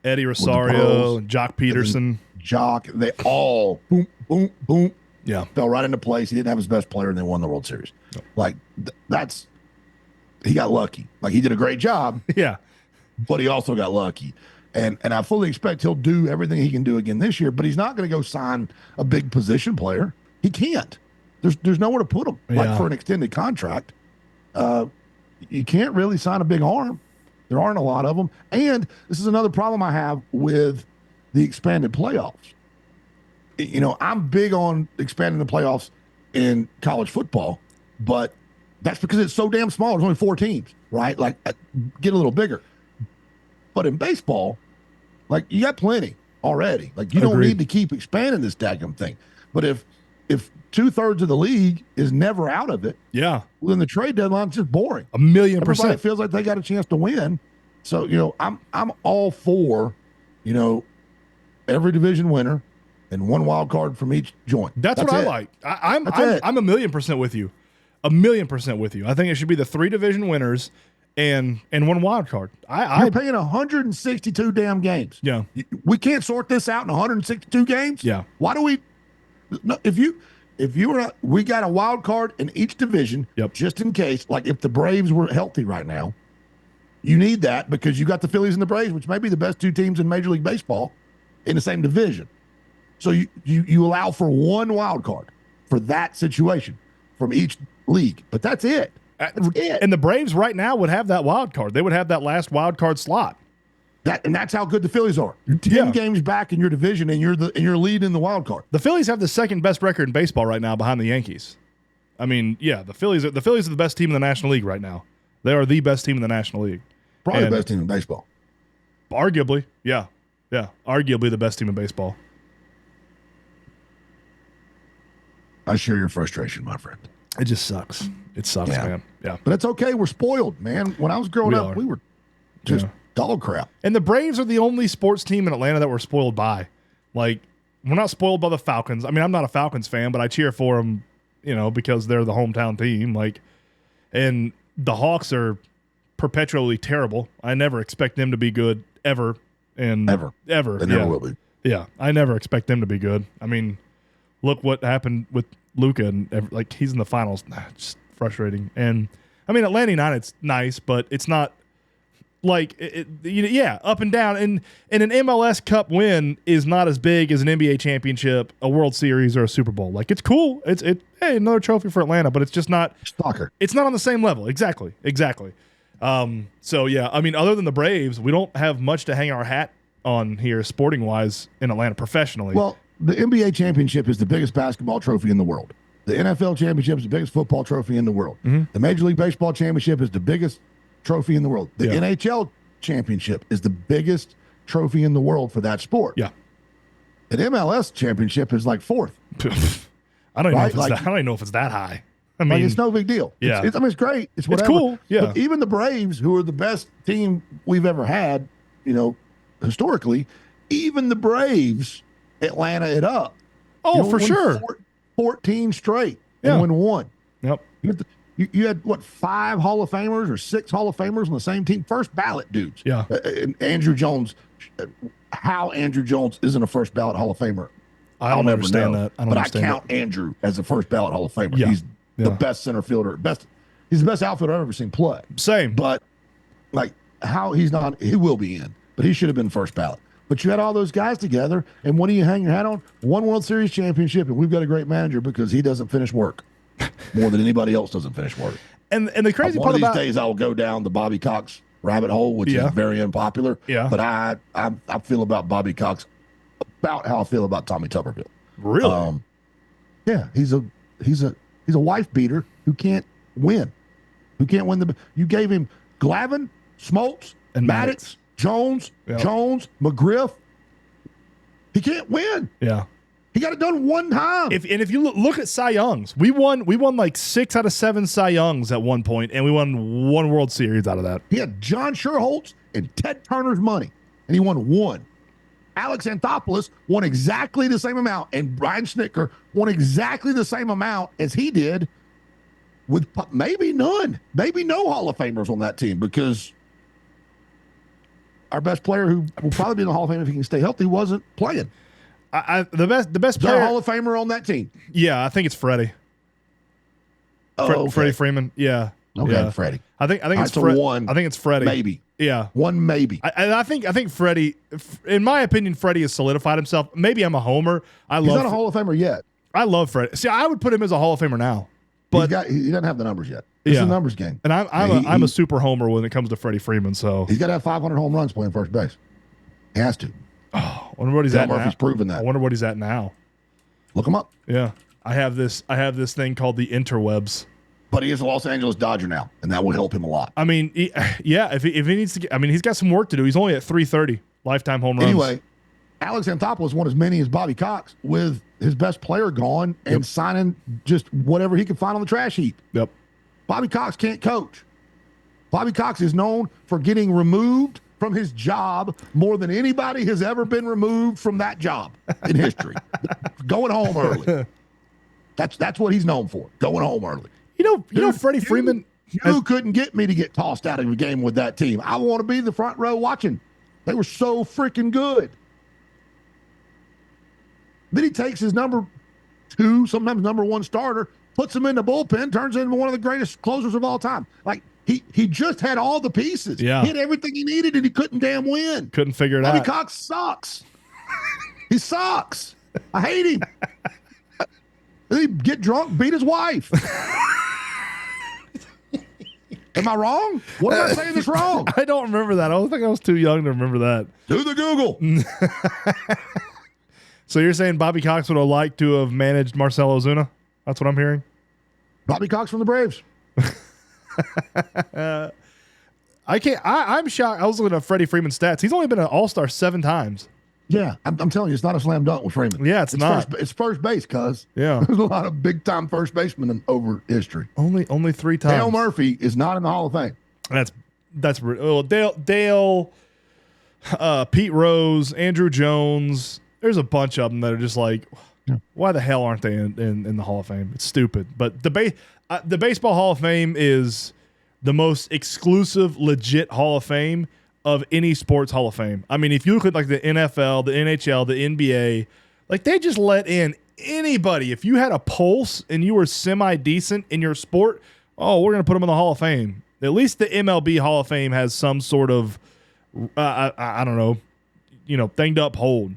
Eddie Rosario and Jock Peterson, they all boom, boom, boom. Yeah, fell right into place. He didn't have his best player, and they won the World Series. Yep. Like, he got lucky. Like, he did a great job. Yeah, but he also got lucky. And I fully expect he'll do everything he can do again this year, but he's not going to go sign a big position player. He can't. There's nowhere to put him, like for an extended contract. You can't really sign a big arm. There aren't a lot of them. And this is another problem I have with the expanded playoffs. You know, I'm big on expanding the playoffs in college football, but that's because it's so damn small. There's only 4 teams, right? Like, get a little bigger. But in baseball, like, you got plenty already. Like, you don't need to keep expanding this daggum thing. But if 2/3 of the league is never out of it, well, then the trade deadline's just boring. 1,000,000%. Everybody feels like they got a chance to win. So, you know, I'm all for, you know, every division winner and 1 wild card from each joint. That's what I like. I'm 1,000,000% with you. 1,000,000% with you. I think it should be the 3 division winners and 1 wild card. You're paying 162 damn games. Yeah. We can't sort this out in 162 games. Yeah. Why do we? No, if you were, we got a wild card in each division. Yep. Just in case, like if the Braves were healthy right now, you need that because you got the Phillies and the Braves, which may be the best 2 teams in Major League Baseball in the same division. So you allow for 1 wild card for that situation from each league, but that's it. That's it. And the Braves right now would have that wild card. They would have that last wild card slot. And that's how good the Phillies are. You're 10 games back in your division, and you're leading the wild card. The Phillies have the 2nd best record in baseball right now, behind the Yankees. I mean, yeah, the Phillies are the best team in the National League right now. They are the best team in the National League. Probably the best team in baseball. Arguably, yeah, arguably the best team in baseball. I share your frustration, my friend. It just sucks. It sucks, man. Yeah, but it's okay. We're spoiled, man. When I was growing up, we were just dog crap. And the Braves are the only sports team in Atlanta that we're spoiled by. Like, we're not spoiled by the Falcons. I mean, I'm not a Falcons fan, but I cheer for them, you know, because they're the hometown team. Like, and the Hawks are perpetually terrible. I never expect them to be good ever. And ever. They never will be. Yeah, I never expect them to be good. I mean, look what happened with Luka, and like, he's in the finals. Just frustrating. And I mean, Atlanta United's nice, but it's not like up and down. And an MLS Cup win is not as big as an NBA championship, a World Series, or a Super Bowl. Like, it's cool. Hey, another trophy for Atlanta, but it's just not soccer. It's not on the same level. Exactly. So yeah, I mean, other than the Braves, we don't have much to hang our hat on here, sporting wise, in Atlanta professionally. Well, the NBA championship is the biggest basketball trophy in the world. The NFL championship is the biggest football trophy in the world. Mm-hmm. The Major League Baseball championship is the biggest trophy in the world. The NHL championship is the biggest trophy in the world for that sport. Yeah. An MLS championship is like 4th. I don't even know if it's that high. I mean, it's no big deal. Yeah. It's great. It's whatever. It's cool. Yeah. But even the Braves, who are the best team we've ever had, you know, historically, even the Braves Atlanta it up. Oh, for sure. 14 straight and win 1. Yep. You had, what, 5 Hall of Famers or 6 Hall of Famers on the same team? First ballot dudes. Yeah. And Andrew Jones, how Andrew Jones isn't a first ballot Hall of Famer, I'll never understand that. I count Andrew as a first ballot Hall of Famer. Yeah. He's the best center fielder. He's the best outfielder I've ever seen play. Same. But, like, how he's not, he will be in, but he should have been first ballot. But you had all those guys together, and what do you hang your hat on? One World Series championship, and we've got a great manager because he doesn't finish work more than anybody else doesn't finish work. And the crazy One part of these about days, I'll go down the Bobby Cox rabbit hole, which is very unpopular. Yeah. But I feel about Bobby Cox about how I feel about Tommy Tuberville. really, Yeah, he's a wife beater who can't win. You gave him Glavine, Smoltz, And Maddox, Jones, McGriff. He can't win. yeah. He got it done one time. If you look at Cy Youngs, we won like 6 out of 7 Cy Youngs at one point, and we won 1 World Series out of that. He had John Sherholtz and Ted Turner's money, and he won 1. Alex Anthopoulos won exactly the same amount, and Brian Snitker won exactly the same amount as he did, with maybe no Hall of Famers on that team, because our best player, who will probably be in the Hall of Fame if he can stay healthy, wasn't playing. The best Is there player, a Hall of Famer on that team? yeah, I think it's Freddie. Okay. Freddie Freeman, yeah. Okay, yeah. Freddie. I think it's so Freddie. one, I think it's Freddie. Maybe. Yeah. One maybe. I think Freddie, in my opinion, Freddie has solidified himself. Maybe I'm a homer. He's not a Hall of Famer yet. I love Freddie. See, I would put him as a Hall of Famer now. But he doesn't have the numbers yet. It's a numbers game. And I'm a super homer when it comes to Freddie Freeman. So he's got to have 500 home runs playing first base. He has to. I wonder what he's Dale at Murphy's now. proven that. I wonder what he's at now. Look him up. Yeah. I have this thing called the interwebs. But he is a Los Angeles Dodger now, and that will help him a lot. I mean, if he needs to get, I mean, he's got some work to do. He's only at 330 lifetime home runs. Anyway, Alex Anthopoulos won as many as Bobby Cox with his best player gone and signing just whatever he could find on the trash heap. Yep. Bobby Cox can't coach. Bobby Cox is known for getting removed from his job more than anybody has ever been removed from that job in history. Going home early. That's what he's known for. Going home early. You know, Freddie Freeman. You couldn't get me to get tossed out of a game with that team. I want to be in the front row watching. They were so freaking good. Then he takes his number 2, sometimes number 1 starter, puts him in the bullpen, turns into one of the greatest closers of all time. Like, he just had all the pieces. Yeah. He had everything he needed, and he couldn't damn win. Couldn't figure it Bobby out. Cox sucks. He sucks. I hate him. Then he get drunk, beat his wife. Am I wrong? What am I saying that's wrong? I don't remember that. I think I was too young to remember that. Do the Google. So you're saying Bobby Cox would have liked to have managed Marcell Ozuna? That's what I'm hearing. Bobby Cox from the Braves. I'm shocked. I was looking at Freddie Freeman's stats. He's only been an All-Star 7 times. Yeah, I'm telling you, it's not a slam dunk with Freeman. Yeah, it's not. It's first base, cuz. Yeah. There's a lot of big-time first basemen over history. Only 3 times. Dale Murphy is not in the Hall of Fame. That's well, Dale, Pete Rose, Andrew Jones. There's a bunch of them that are just like, why the hell aren't they in the Hall of Fame? It's stupid. But the Baseball Hall of Fame is the most exclusive, legit Hall of Fame of any sports Hall of Fame. I mean, if you look at like the NFL, the NHL, the NBA, like they just let in anybody. If you had a pulse and you were semi-decent in your sport, oh, we're going to put them in the Hall of Fame. At least the MLB Hall of Fame has some sort of, I don't know, thing to uphold,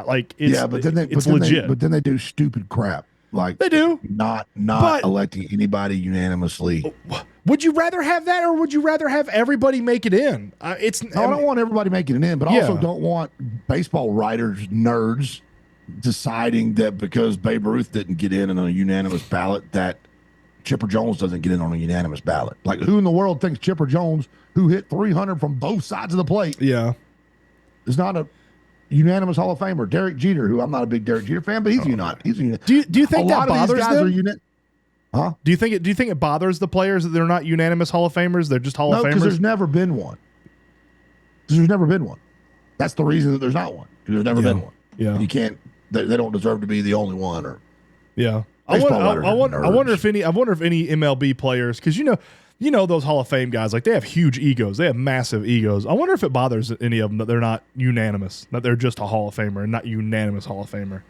like it's, it's legit. But then they do stupid crap. Like they do not electing anybody unanimously. Would you rather have that, or would you rather have everybody make it in? I don't want everybody making it in, but I also don't want baseball writers, nerds, deciding that because Babe Ruth didn't get in on a unanimous ballot, that Chipper Jones doesn't get in on a unanimous ballot. Like, who in the world thinks Chipper Jones, who hit 300 from both sides of the plate, is not a unanimous Hall of Famer? Derek Jeter, who I'm not a big Derek Jeter fan, but he's unanimous. Do you think that bothers them? Huh? Do you think it bothers the players that they're not unanimous Hall of Famers? They're just Hall of Famers? No, because there's never been one. That's the reason that there's not one. Because there's never been one. Yeah. And you can't. They don't deserve to be the only one. Or I wonder if any MLB players, because you know those Hall of Fame guys, like they have huge egos. They have massive egos. I wonder if it bothers any of them that they're not unanimous, that they're just a Hall of Famer and not unanimous Hall of Famer.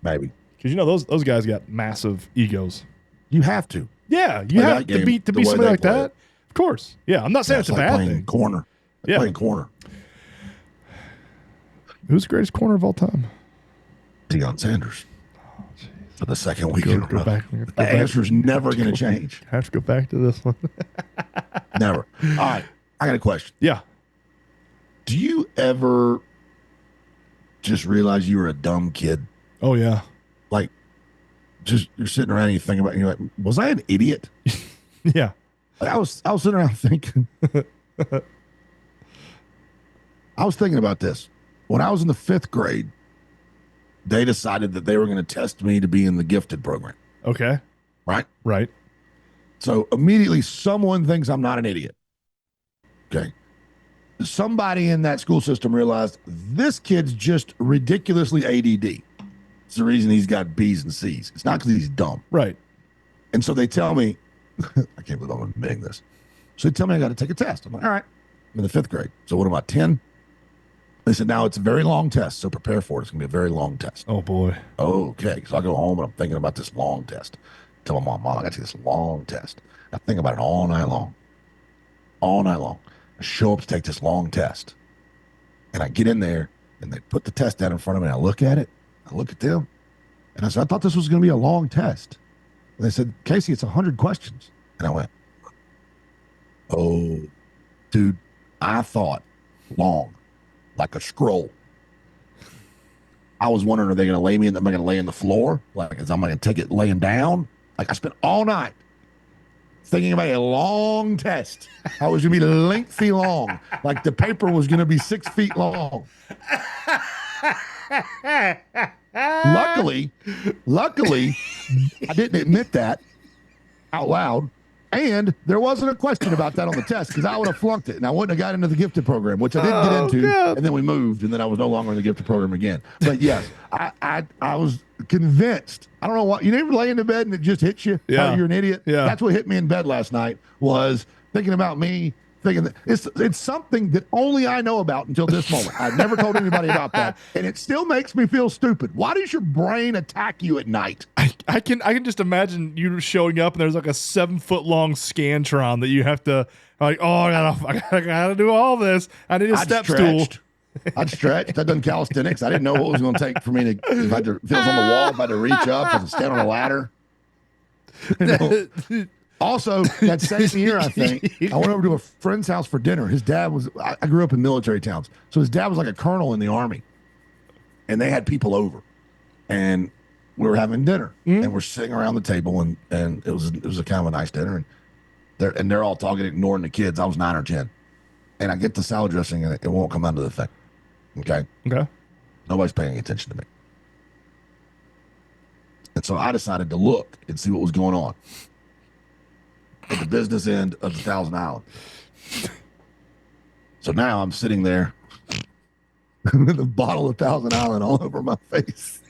Maybe. Because those guys got massive egos. You have to. Yeah, you have to be somebody like that. Of course. Yeah, I'm not saying it's a bad thing. Corner. Playing corner. Who's the greatest corner of all time? Deion Sanders. For the second week. Go back. The answer's never going to change. I have to go back to this one. Never. All right. I got a question. Yeah. Do you ever just realize you were a dumb kid? Oh, yeah. Like, just you're sitting around and you think about it, and you're like, was I an idiot? Yeah. Like, I was sitting around thinking. I was thinking about this. When I was in the 5th grade, they decided that they were going to test me to be in the gifted program. Okay. Right? Right. So immediately someone thinks I'm not an idiot. Okay. Somebody in that school system realized this kid's just ridiculously ADD. It's the reason he's got B's and C's. It's not because he's dumb. Right. And so they tell me, I can't believe I'm admitting this. So they tell me I got to take a test. I'm like, all right. I'm in the 5th grade. So what am I, 10? They said, now it's a very long test, so prepare for it. It's going to be a very long test. Oh, boy. Okay. So I go home and I'm thinking about this long test. Tell my mom, I got to take this long test. I think about it all night long. All night long. I show up to take this long test. And I get in there and they put the test down in front of me and I look at it. I look at them. And I said, I thought this was going to be a long test. And they said, Casey, it's 100 questions. And I went, oh, dude, I thought long. Like a scroll. I was wondering, are they going to lay me in? Am I going to lay in the floor? Like, am I going to take it laying down? Like, I spent all night thinking about a long test. I was going to be lengthy long. Like the paper was going to be 6 feet long. Luckily, I didn't admit that out loud. And there wasn't a question about that on the test because I would have flunked it and I wouldn't have got into the gifted program, which I didn't get into. God. And then we moved and then I was no longer in the gifted program again. But yes, I was convinced. I don't know what, you never lay in the bed and it just hits you. Yeah. Oh, you're an idiot. Yeah. That's what hit me in bed last night was thinking about me. Thinking that it's something that only I know about until this moment. I've never told anybody about that, and it still makes me feel stupid. Why does your brain attack you at night? I can just imagine you showing up and there's like a 7-foot-long Scantron that you have to like. Oh, I gotta do all this. I need a step stool. I'd stretched. I'd done calisthenics. I didn't know what it was going to take for me to. If it was on the wall, if I had to reach up, if I had to stand on a ladder. You know? Also, that same year, I think, I went over to a friend's house for dinner. His dad was, I grew up in military towns. So his dad was like a colonel in the Army. And they had people over. And we were having dinner. And we're sitting around the table. And it was a kind of a nice dinner. And they're all talking, ignoring the kids. I was 9 or 10. And I get the salad dressing and it won't come out of the thing. Okay? Okay. Nobody's paying attention to me. And so I decided to look and see what was going on at the business end of the Thousand Island. So now I'm sitting there with a bottle of Thousand Island all over my face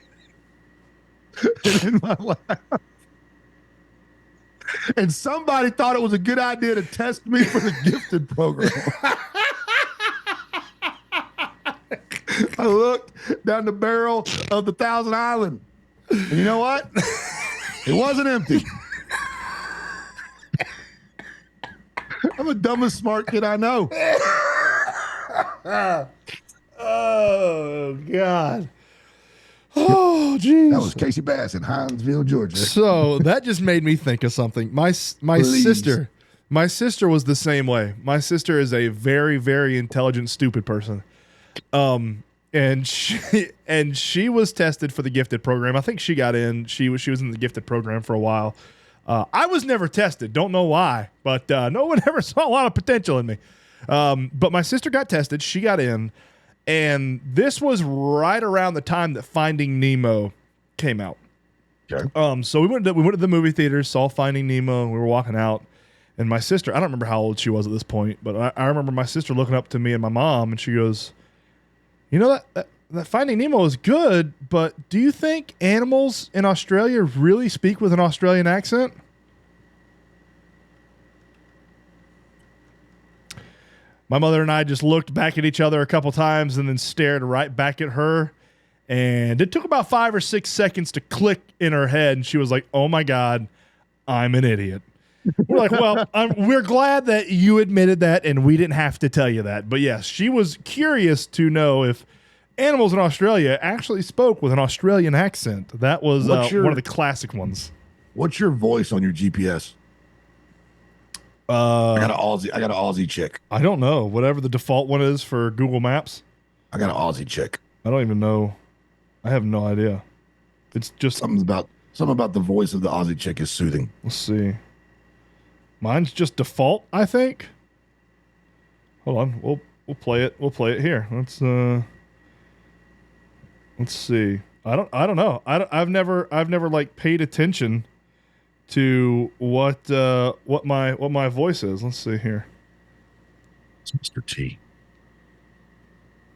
and in my lap. And somebody thought it was a good idea to test me for the gifted program. I looked down the barrel of the Thousand Island. And you know what? It wasn't empty. I'm the dumbest smart kid I know. Oh, God. Oh, geez. That was Casey Bass in Hinesville, Georgia. So that just made me think of something. My sister was the same way. My sister is a very, very intelligent, stupid person. And she was tested for the gifted program. I think she got in. She was in the gifted program for a while. I was never tested. Don't know why, but no one ever saw a lot of potential in me. But my sister got tested. She got in, and this was right around the time that Finding Nemo came out. Okay. So we went to the movie theater, saw Finding Nemo, and we were walking out. And my sister, I don't remember how old she was at this point, but I remember my sister looking up to me and my mom, and she goes, "You know that Finding Nemo is good, but do you think animals in Australia really speak with an Australian accent?" My mother and I just looked back at each other a couple times and then stared right back at her. And it took about 5 or 6 seconds to click in her head. And she was like, "Oh my God, I'm an idiot." We're like, "Well, we're glad that you admitted that and we didn't have to tell you that." But yes, she was curious to know if animals in Australia actually spoke with an Australian accent. That was one of the classic ones. What's your voice on your GPS? I got an Aussie chick. I don't know. Whatever the default one is for Google Maps. I got an Aussie chick. I don't even know. I have no idea. It's just something about the voice of the Aussie chick is soothing. Let's see. Mine's just default, I think. Hold on. We'll play it. We'll play it here. Let's see. I don't know. I've never like paid attention to what my voice is. Let's see here. It's Mr. T.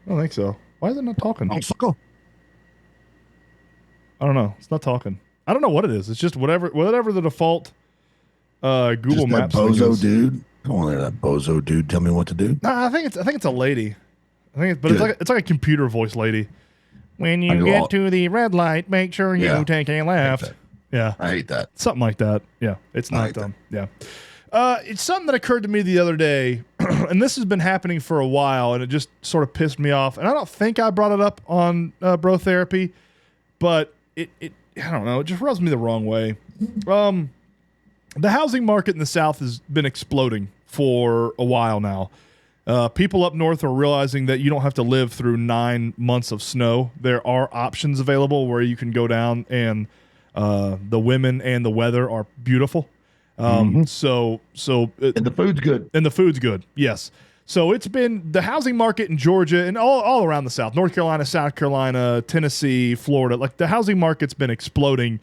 I don't think so. Why is it not talking? Oh, sucker. I don't know. It's not talking. I don't know what it is. It's just whatever the default Google just Maps that bozo is. dude. Come on there, that bozo dude. Tell me what to do. Nah, I think it's a lady. It's like a computer voice lady. When you get to the red light, make sure you take a left. Yeah, I hate that. Something like that. Yeah, it's not dumb. Yeah. It's something that occurred to me the other day, and this has been happening for a while, and it just sort of pissed me off. And I don't think I brought it up on Bro Therapy, but it I don't know. It just rubs me the wrong way. The housing market in the South has been exploding for a while now. People up north are realizing that you don't have to live through 9 months of snow. There are options available where you can go down, and the women and the weather are beautiful. So and the food's good. And the food's good. Yes. So it's been the housing market in Georgia and all around the South, North Carolina, South Carolina, Tennessee, Florida. Like the housing market's been exploding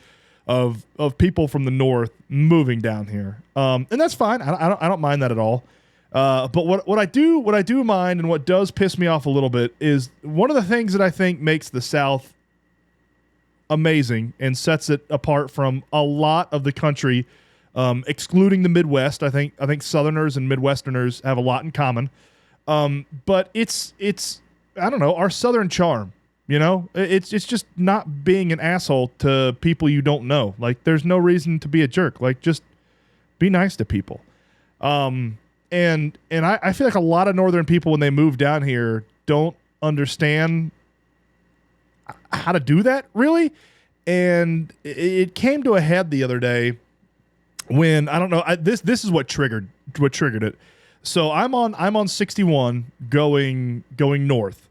of people from the North moving down here. And that's fine. I don't mind that at all. But what I do mind, and what does piss me off a little bit, is one of the things that I think makes the South amazing and sets it apart from a lot of the country, excluding the Midwest. I think Southerners and Midwesterners have a lot in common. But it's I don't know, our Southern charm. You know, it's just not being an asshole to people you don't know. Like, there's no reason to be a jerk. Like, just be nice to people. And I feel like a lot of Northern people, when they move down here, don't understand how to do that, really. And it came to a head the other day when, I don't know, this is what triggered it. So I'm on 61 going north.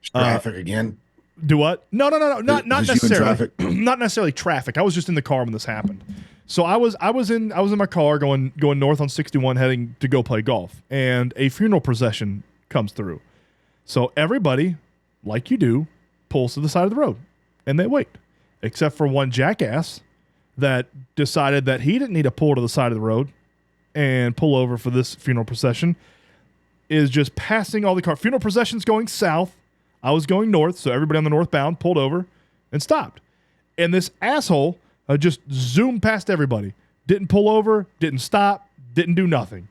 Traffic again. Do what? No, not necessarily. Not necessarily traffic. I was just in the car when this happened. So I was in my car going north on 61, heading to go play golf, and a funeral procession comes through. So everybody, like you do, pulls to the side of the road, and they wait, except for one jackass that decided that he didn't need to pull to the side of the road and pull over for this funeral procession. Is just passing all the car. Funeral procession's going south. I was going north, so everybody on the northbound pulled over and stopped. And this asshole just zoomed past everybody. Didn't pull over, didn't stop, didn't do nothing.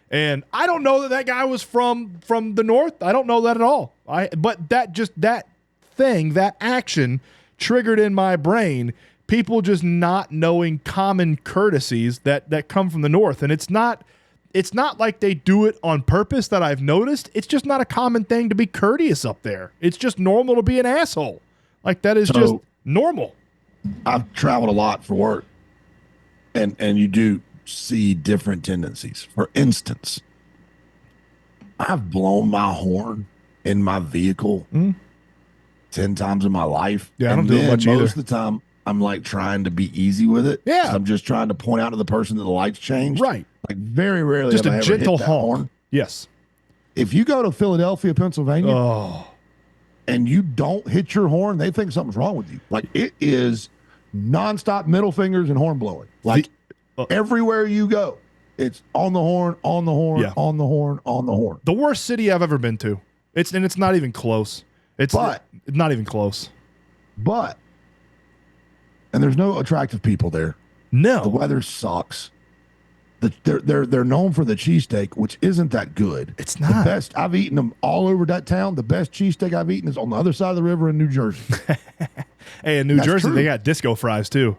And I don't know that guy was from the north. I don't know that at all. But that action triggered in my brain people just not knowing common courtesies that come from the north. And it's not like they do it on purpose that I've noticed. It's just not a common thing to be courteous up there. It's just normal to be an asshole. Like, that is just normal. I've traveled a lot for work, and you do see different tendencies. For instance, I've blown my horn in my vehicle 10 times in my life. Yeah, I don't do it much either. Most of the time, I'm like trying to be easy with it. Yeah. I'm just trying to point out to the person that the lights changed. Right. Like, very rarely just have I a ever gentle hit that honk. horn. Yes. If you go to Philadelphia, Pennsylvania, and you don't hit your horn, they think something's wrong with you. Like, it is nonstop middle fingers and horn blowing. Like, everywhere you go, it's on the horn, on the horn, on the horn, on the horn. The worst city I've ever been to. It's not even close. It's not even close. And there's no attractive people there. No. The weather sucks. They're known for the cheesesteak, which isn't that good. It's not. The best, I've eaten them all over that town. The best cheesesteak I've eaten is on the other side of the river in New Jersey. Hey, in New Jersey, they got disco fries too.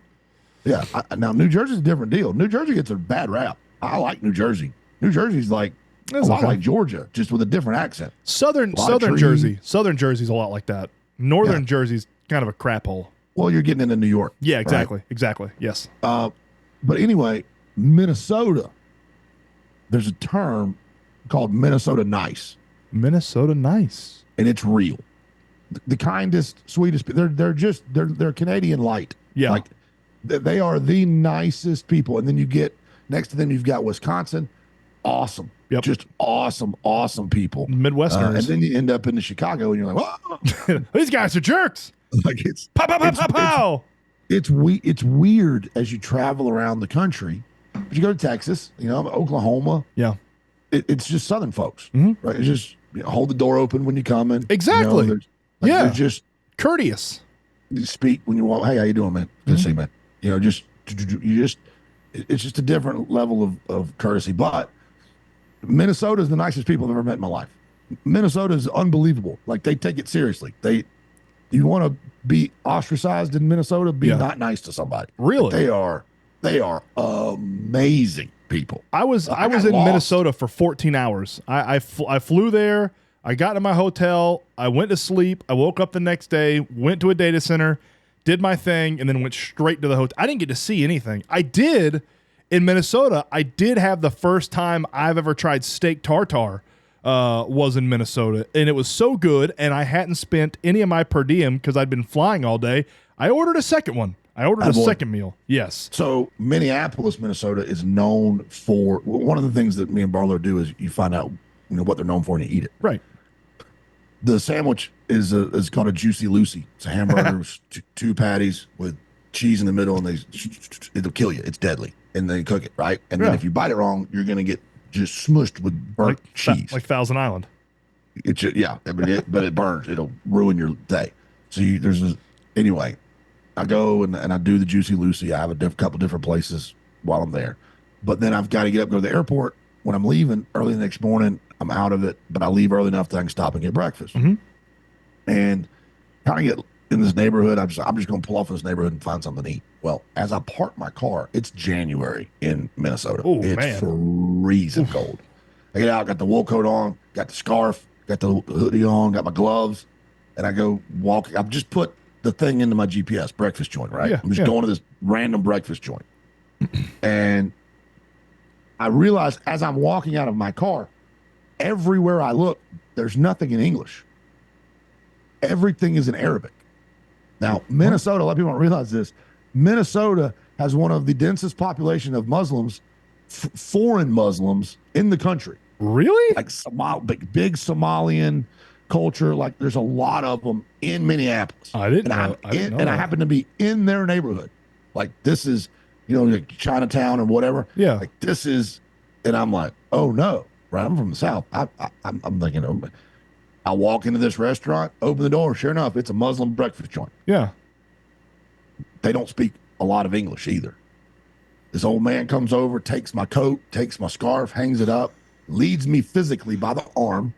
Yeah. Now, New Jersey's a different deal. New Jersey gets a bad rap. I like New Jersey. New Jersey's like That's a lot okay. like Georgia, just with a different accent. Southern Jersey. Southern Jersey's a lot like that. Northern Jersey's kind of a crap hole. Well, you're getting into New York. Yeah, exactly. Right? Exactly. Yes. But anyway, Minnesota, there's a term called Minnesota nice. Minnesota nice. And it's real. The kindest, sweetest, they're Canadian light. Yeah. Like they are the nicest people. And then you get next to them, you've got Wisconsin. Awesome. Yep. Just awesome people. Midwesterners. And then you end up into Chicago and you're like, whoa. These guys are jerks. Like it's Pow, pow, pow, pow, pow. it's weird as you travel around the country. But you go to Texas, Oklahoma. Yeah. It's just Southern folks, right? It's just hold the door open when you come in. Exactly. They're just courteous. You speak when you walk. Hey, how you doing, man? Good to see you, man. It's just a different level of courtesy. But Minnesota is the nicest people I've ever met in my life. Minnesota is unbelievable. Like they take it seriously. You want to be ostracized in Minnesota, be not nice to somebody. Really? They are amazing people. I was in Minnesota for 14 hours. I flew there. I got to my hotel. I went to sleep. I woke up the next day, went to a data center, did my thing, and then went straight to the hotel. I didn't get to see anything. I did in Minnesota. I did have the first time I've ever tried steak tartare. Was in Minnesota, and it was so good, and I hadn't spent any of my per diem because I'd been flying all day. I ordered a second one. I ordered a second meal. Yes. So Minneapolis, Minnesota is known for one of the things that me and Barlow do is you find out what they're known for and you eat it. Right. The sandwich is called a Juicy Lucy. It's a hamburger with two patties with cheese in the middle, and it'll kill you. It's deadly, and they cook it right. And then if you bite it wrong, you're gonna get just smushed with burnt cheese, like Thousand Island. But it burns. It'll ruin your day. So anyway. I go and I do the Juicy Lucy. I have a couple different places while I'm there, but then I've got to get up, go to the airport. When I'm leaving early the next morning, I'm out of it, but I leave early enough that I can stop and get breakfast. And kind of get in this neighborhood. I'm just going to pull off in this neighborhood and find something to eat. Well, as I park my car, it's January in Minnesota. It's freezing cold. I get out, got the wool coat on, got the scarf, got the hoodie on, got my gloves, and I go walk. I've just put the thing into my GPS, breakfast joint, right? I'm just going to this random breakfast joint. And I realize as I'm walking out of my car, everywhere I look, there's nothing in English. Everything is in Arabic. Now, Minnesota, a lot of people don't realize this. Minnesota has one of the densest population of Muslims, foreign Muslims in the country. Really? Like big Somalian culture. Like there's a lot of them in Minneapolis. I didn't know that. I happen to be in their neighborhood. Like this is, like Chinatown or whatever. Yeah. Like this is, and I'm like, oh no, right? I'm from the South. I'm thinking, I walk into this restaurant, open the door. Sure enough, it's a Muslim breakfast joint. Yeah. They don't speak a lot of English either. This old man comes over, takes my coat, takes my scarf, hangs it up, leads me physically by the arm.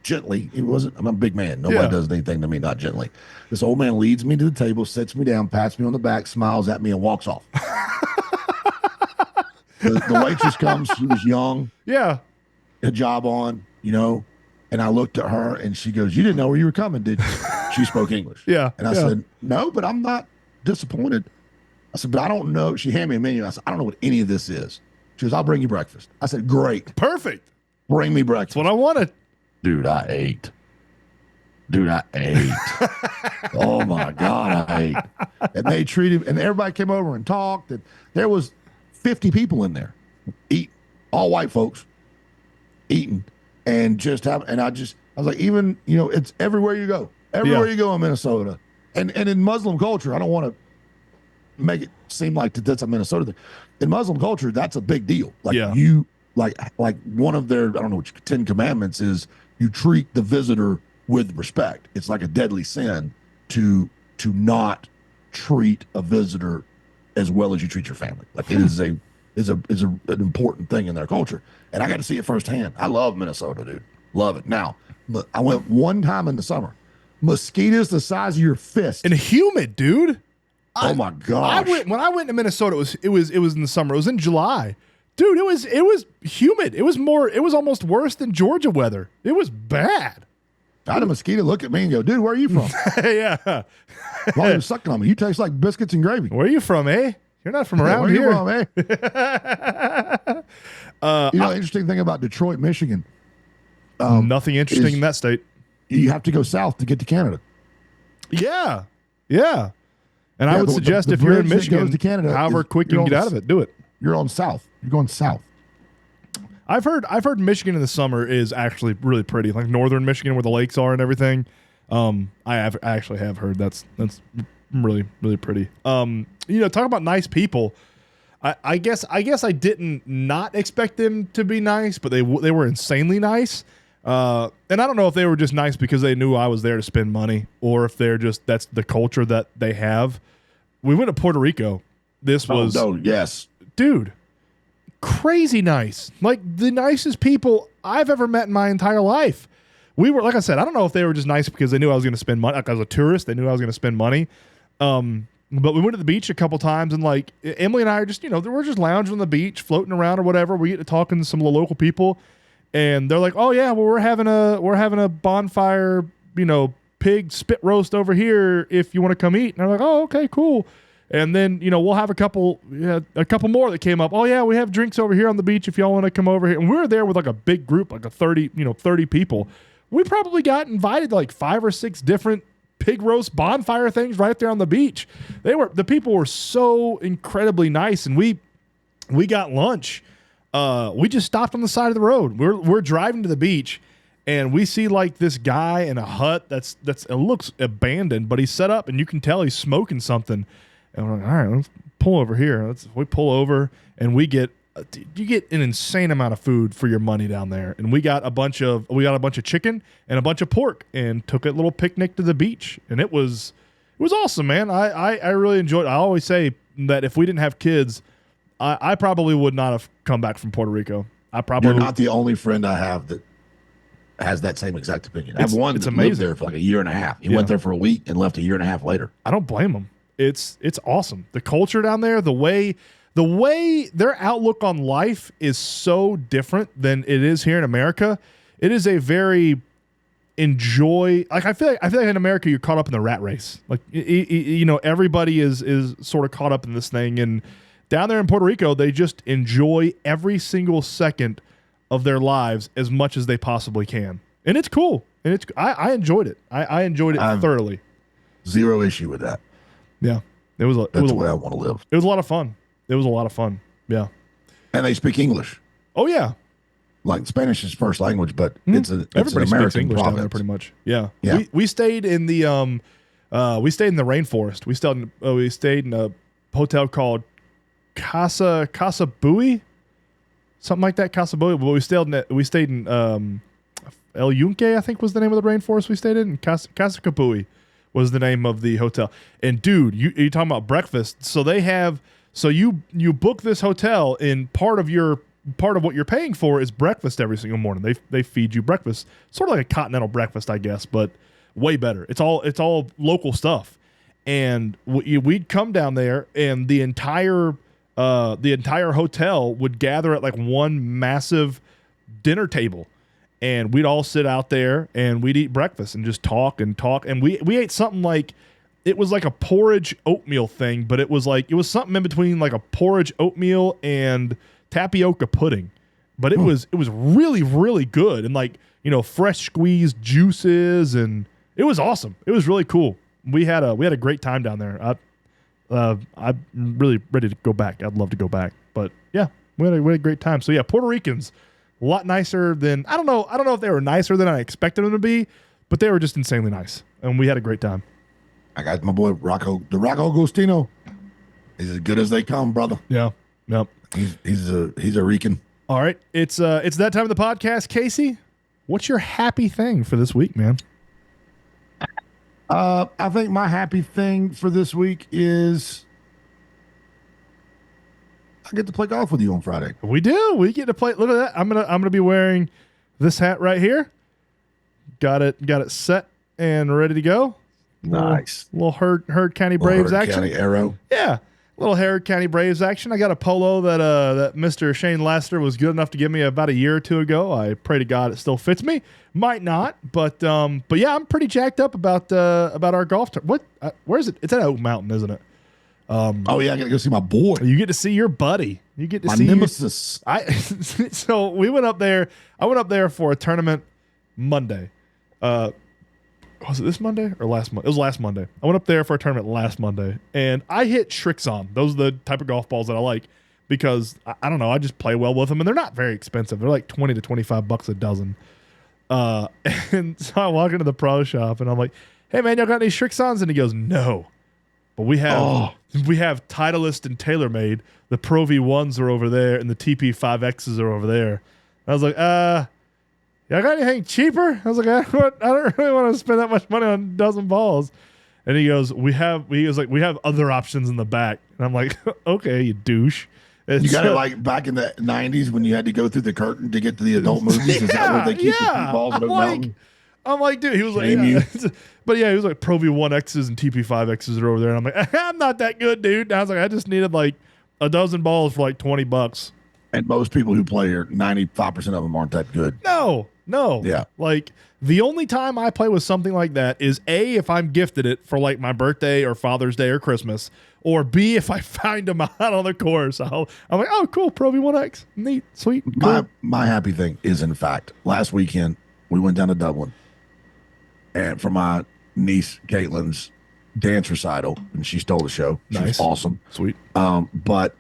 Gently. I'm a big man. Nobody does anything to me, not gently. This old man leads me to the table, sits me down, pats me on the back, smiles at me, and walks off. the waitress comes. She was young. Yeah. Hijab on, and I looked at her and she goes, "You didn't know where you were coming, did you?" She spoke English. Yeah. And I said, "No, but I'm not disappointed." I said, "But I don't know." She handed me a menu. I said, "I don't know what any of this is." She goes, "I'll bring you breakfast." I said, "Great. Perfect. Bring me breakfast." That's what I wanted. Dude, I ate. Oh my God, I ate. And they treated, and everybody came over and talked, and there was 50 people in there, all white folks, eating, and I was like, even, it's everywhere you go. Everywhere you go in Minnesota. And in Muslim culture, I don't want to make it seem like that's a Minnesota thing. In Muslim culture, that's a big deal. Like one of their, I don't know what 10 commandments is, you treat the visitor with respect. It's like a deadly sin to not treat a visitor as well as you treat your family. Like it is an important thing in their culture. And I got to see it firsthand. I love Minnesota, dude. Love it. Now, look, I went one time in the summer. Mosquitoes the size of your fist. And humid, dude. Oh my gosh. When I went to Minnesota, it was in the summer. It was in July. Dude, it was humid. It was almost worse than Georgia weather. It was bad. I had a mosquito look at me and go, dude, where are you from? Yeah. Why are you sucking on me? You taste like biscuits and gravy. Where are you from, eh? You're not from around where here. Are you from, eh? Interesting thing about Detroit, Michigan. Nothing interesting in that state. You have to go south to get to Canada. Yeah. Yeah. And I would suggest if you're in Michigan, to Canada however quick you can get out of it, do it. You're on south. You're going south. I've heard Michigan in the summer is actually really pretty, like northern Michigan where the lakes are and everything. I actually have heard that's really, really pretty. Talk about nice people. I guess I didn't not expect them to be nice, but they were insanely nice. And I don't know if they were just nice because they knew I was there to spend money, or if that's the culture that they have. We went to Puerto Rico. Yes, dude, crazy nice. Like the nicest people I've ever met in my entire life. We were, like I said, I don't know if they were just nice because they knew I was going to spend money. Like as a tourist, they knew I was going to spend money. But we went to the beach a couple times, and like Emily and I are just, we're just lounging on the beach, floating around or whatever. We get to talking to some of the local people, and they're like, "Oh yeah, well we're having a bonfire, pig spit roast over here if you want to come eat." And I'm like, "Oh, okay, cool." And then, we'll have a couple more that came up. "Oh yeah, we have drinks over here on the beach if y'all want to come over here." And we were there with like a big group, like 30 people. We probably got invited to like 5 or 6 different pig roast bonfire things right there on the beach. The people were so incredibly nice, and we got lunch. We just stopped on the side of the road. We're driving to the beach, and we see like this guy in a hut it looks abandoned, but he's set up, and you can tell he's smoking something. And we're like, all right, let's pull over here. We pull over, and you get an insane amount of food for your money down there. And we got a bunch of chicken and a bunch of pork, and took a little picnic to the beach. And it was awesome, man. I really enjoyed it. I always say that if we didn't have kids, I probably would not have come back from Puerto Rico. You're not the only friend I have that has that same exact opinion. I have one that lived there for like a year and a half. He went there for a week and left a year and a half later. I don't blame him. It's awesome. The culture down there, the way their outlook on life is so different than it is here in America. It is a very I feel like in America you're caught up in the rat race. Like everybody is sort of caught up in this thing, and down there in Puerto Rico they just enjoy every single second of their lives as much as they possibly can. And it's cool. And I enjoyed it. I enjoyed it thoroughly. Zero issue with that. Yeah. That's the way I want to live. It was a lot of fun. Yeah. And they speak English. Oh, yeah. Like Spanish is first language, but it's an Everybody American speaks English province. down there pretty much. Yeah. Yeah. We stayed in the rainforest. We stayed in a hotel called Casa Bui, something like that, Casa Bui. But we stayed in El Yunque, I think was the name of the rainforest we stayed in. And Casa Capui was the name of the hotel. And dude, you're talking about breakfast. So you book this hotel, and part of what you're paying for is breakfast every single morning. They feed you breakfast, sort of like a continental breakfast, I guess, but way better. It's all local stuff. And we'd come down there, and the entire hotel would gather at like one massive dinner table, and we'd all sit out there and we'd eat breakfast and just talk. And we ate something like, it was like a porridge oatmeal thing, but it was something in between like a porridge oatmeal and tapioca pudding. But it was really, really good, and like, fresh squeezed juices, and it was awesome. It was really cool. We had a great time down there. I'm really ready to go back. I'd love to go back. But yeah, we had a great time. So yeah, Puerto Ricans, a lot nicer than, I don't know if they were nicer than I expected them to be, but they were just insanely nice, and we had a great time. I got my boy Rocco Agostino. He's as good as they come, brother. Yeah. Yep. He's a Rican. All right. It's that time of the podcast. Casey, what's your happy thing for this week, man? I think my happy thing for this week is I get to play golf with you on Friday. We do. We get to play. Look at that. I'm gonna be wearing this hat right here. Got it set and ready to go. Nice. Little Herd County Braves action. County Arrow. Yeah. little Harrod County Braves action. I got a polo that Mr. Shane Laster was good enough to give me about a year or two ago. I pray to God it still fits me. Might not, but yeah, I'm pretty jacked up about our golf. Where is it? It's at Oak Mountain, isn't it? Oh yeah, I gotta go see my boy. You get to see your buddy. You get to My see nemesis. So we went up there. I went up there for a tournament Monday. Was it this Monday or last Monday? It was last Monday. I went up there for a tournament last Monday, and I hit Shrixon. Those are the type of golf balls that I like because I don't know. I just play well with them, and they're not very expensive. They're like $20 to $25 a dozen. And so I walk into the pro shop, and I'm like, "Hey man, y'all got any Shrixons?" And he goes, "No, but we have Titleist and TaylorMade. The Pro V1s are over there, and the TP5Xs are over there." I was like, "Y'all got anything cheaper?" I was like, I don't really want to spend that much money on a dozen balls. And he goes, we have other options in the back. And I'm like, okay, you douche. And You got it like back in the 90s when you had to go through the curtain to get to the adult movies. Is that where they keep the balls at Oak Mountain? I'm like, dude, he was Shame like, you. but yeah, he was like Pro V1Xs and TP5Xs are over there. And I'm like, I'm not that good, dude. And I was like, I just needed like a dozen balls for like $20. And most people who play here, 95% of them aren't that good. No. Yeah. Like the only time I play with something like that is A, if I'm gifted it for like my birthday or Father's Day or Christmas, or B, if I find them out on the course. I'm like, oh, cool, Pro V1X. Neat, sweet. Cool. My happy thing is, in fact, last weekend we went down to Dublin and for my niece Caitlin's dance recital, and she stole the show. She was awesome. Sweet. But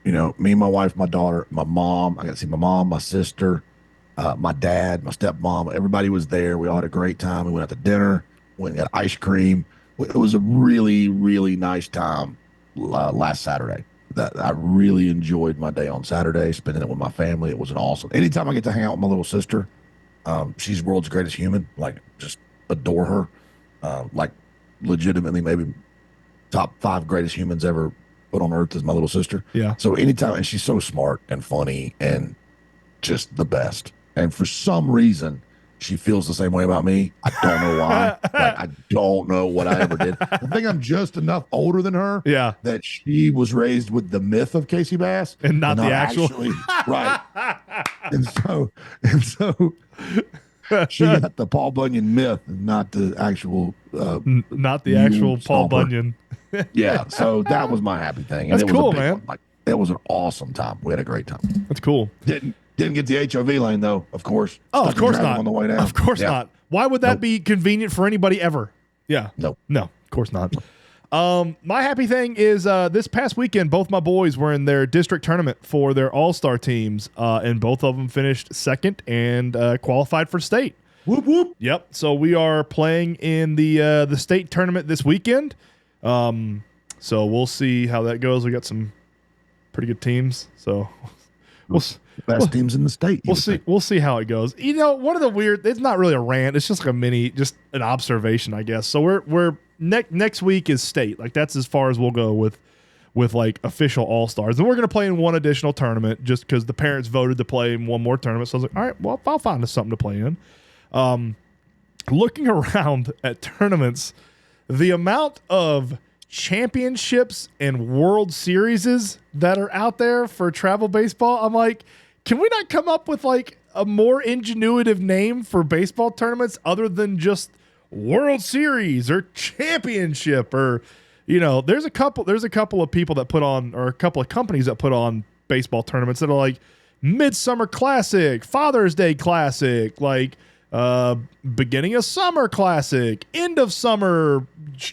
you know, me, my wife, my daughter, my mom, I got to see my mom, my sister, my dad, my stepmom, everybody was there. We all had a great time. We went out to dinner, went and got ice cream. It was a really, really nice time last Saturday. That I really enjoyed my day on Saturday, spending it with my family. It was an awesome. Anytime I get to hang out with my little sister, she's the world's greatest human. Like, just adore her. Like, legitimately, maybe top 5 greatest humans ever put on earth is my little sister. Yeah. So anytime, and she's so smart and funny and just the best. And for some reason, she feels the same way about me. I don't know why. Like, I don't know what I ever did. I think I'm just enough older than her. Yeah. That she was raised with the myth of Casey Bass And not the actual. actually, right. And so she got the Paul Bunyan myth and not the actual Not the actual Paul stomper. Bunyan. Yeah. So that was my happy thing. That's and it was cool, a big man. one. Like, it was an awesome time. We had a great time. That's cool. Didn't get the HOV lane though, of course. Oh, Stuck of in course traffic not. On the way down. Of course Yeah. not. Why would that Nope. be convenient for anybody ever? Yeah. Nope. No, of course not. My happy thing is this past weekend, both my boys were in their district tournament for their all-star teams, and both of them finished second and qualified for state. Whoop whoop. Yep. So we are playing in the state tournament this weekend. So we'll see how that goes. We got some pretty good teams. So Best teams in the state. We'll see. We'll see how it goes. You know, one of the weird. It's not really a rant. It's just like just an observation, I guess. So we're next week is state. Like, that's as far as we'll go with like official all stars, and we're gonna play in one additional tournament just because the parents voted to play in one more tournament. So I was like, all right, well, I'll find us something to play in. Looking around at tournaments, the amount of championships and World Series that are out there for travel baseball, I'm like, can we not come up with like a more ingenuitive name for baseball tournaments other than just World Series or championship? Or, you know, there's a couple of people that put on, or a couple of companies that put on baseball tournaments that are like Midsummer Classic, Father's Day Classic, like beginning of summer classic, end of summer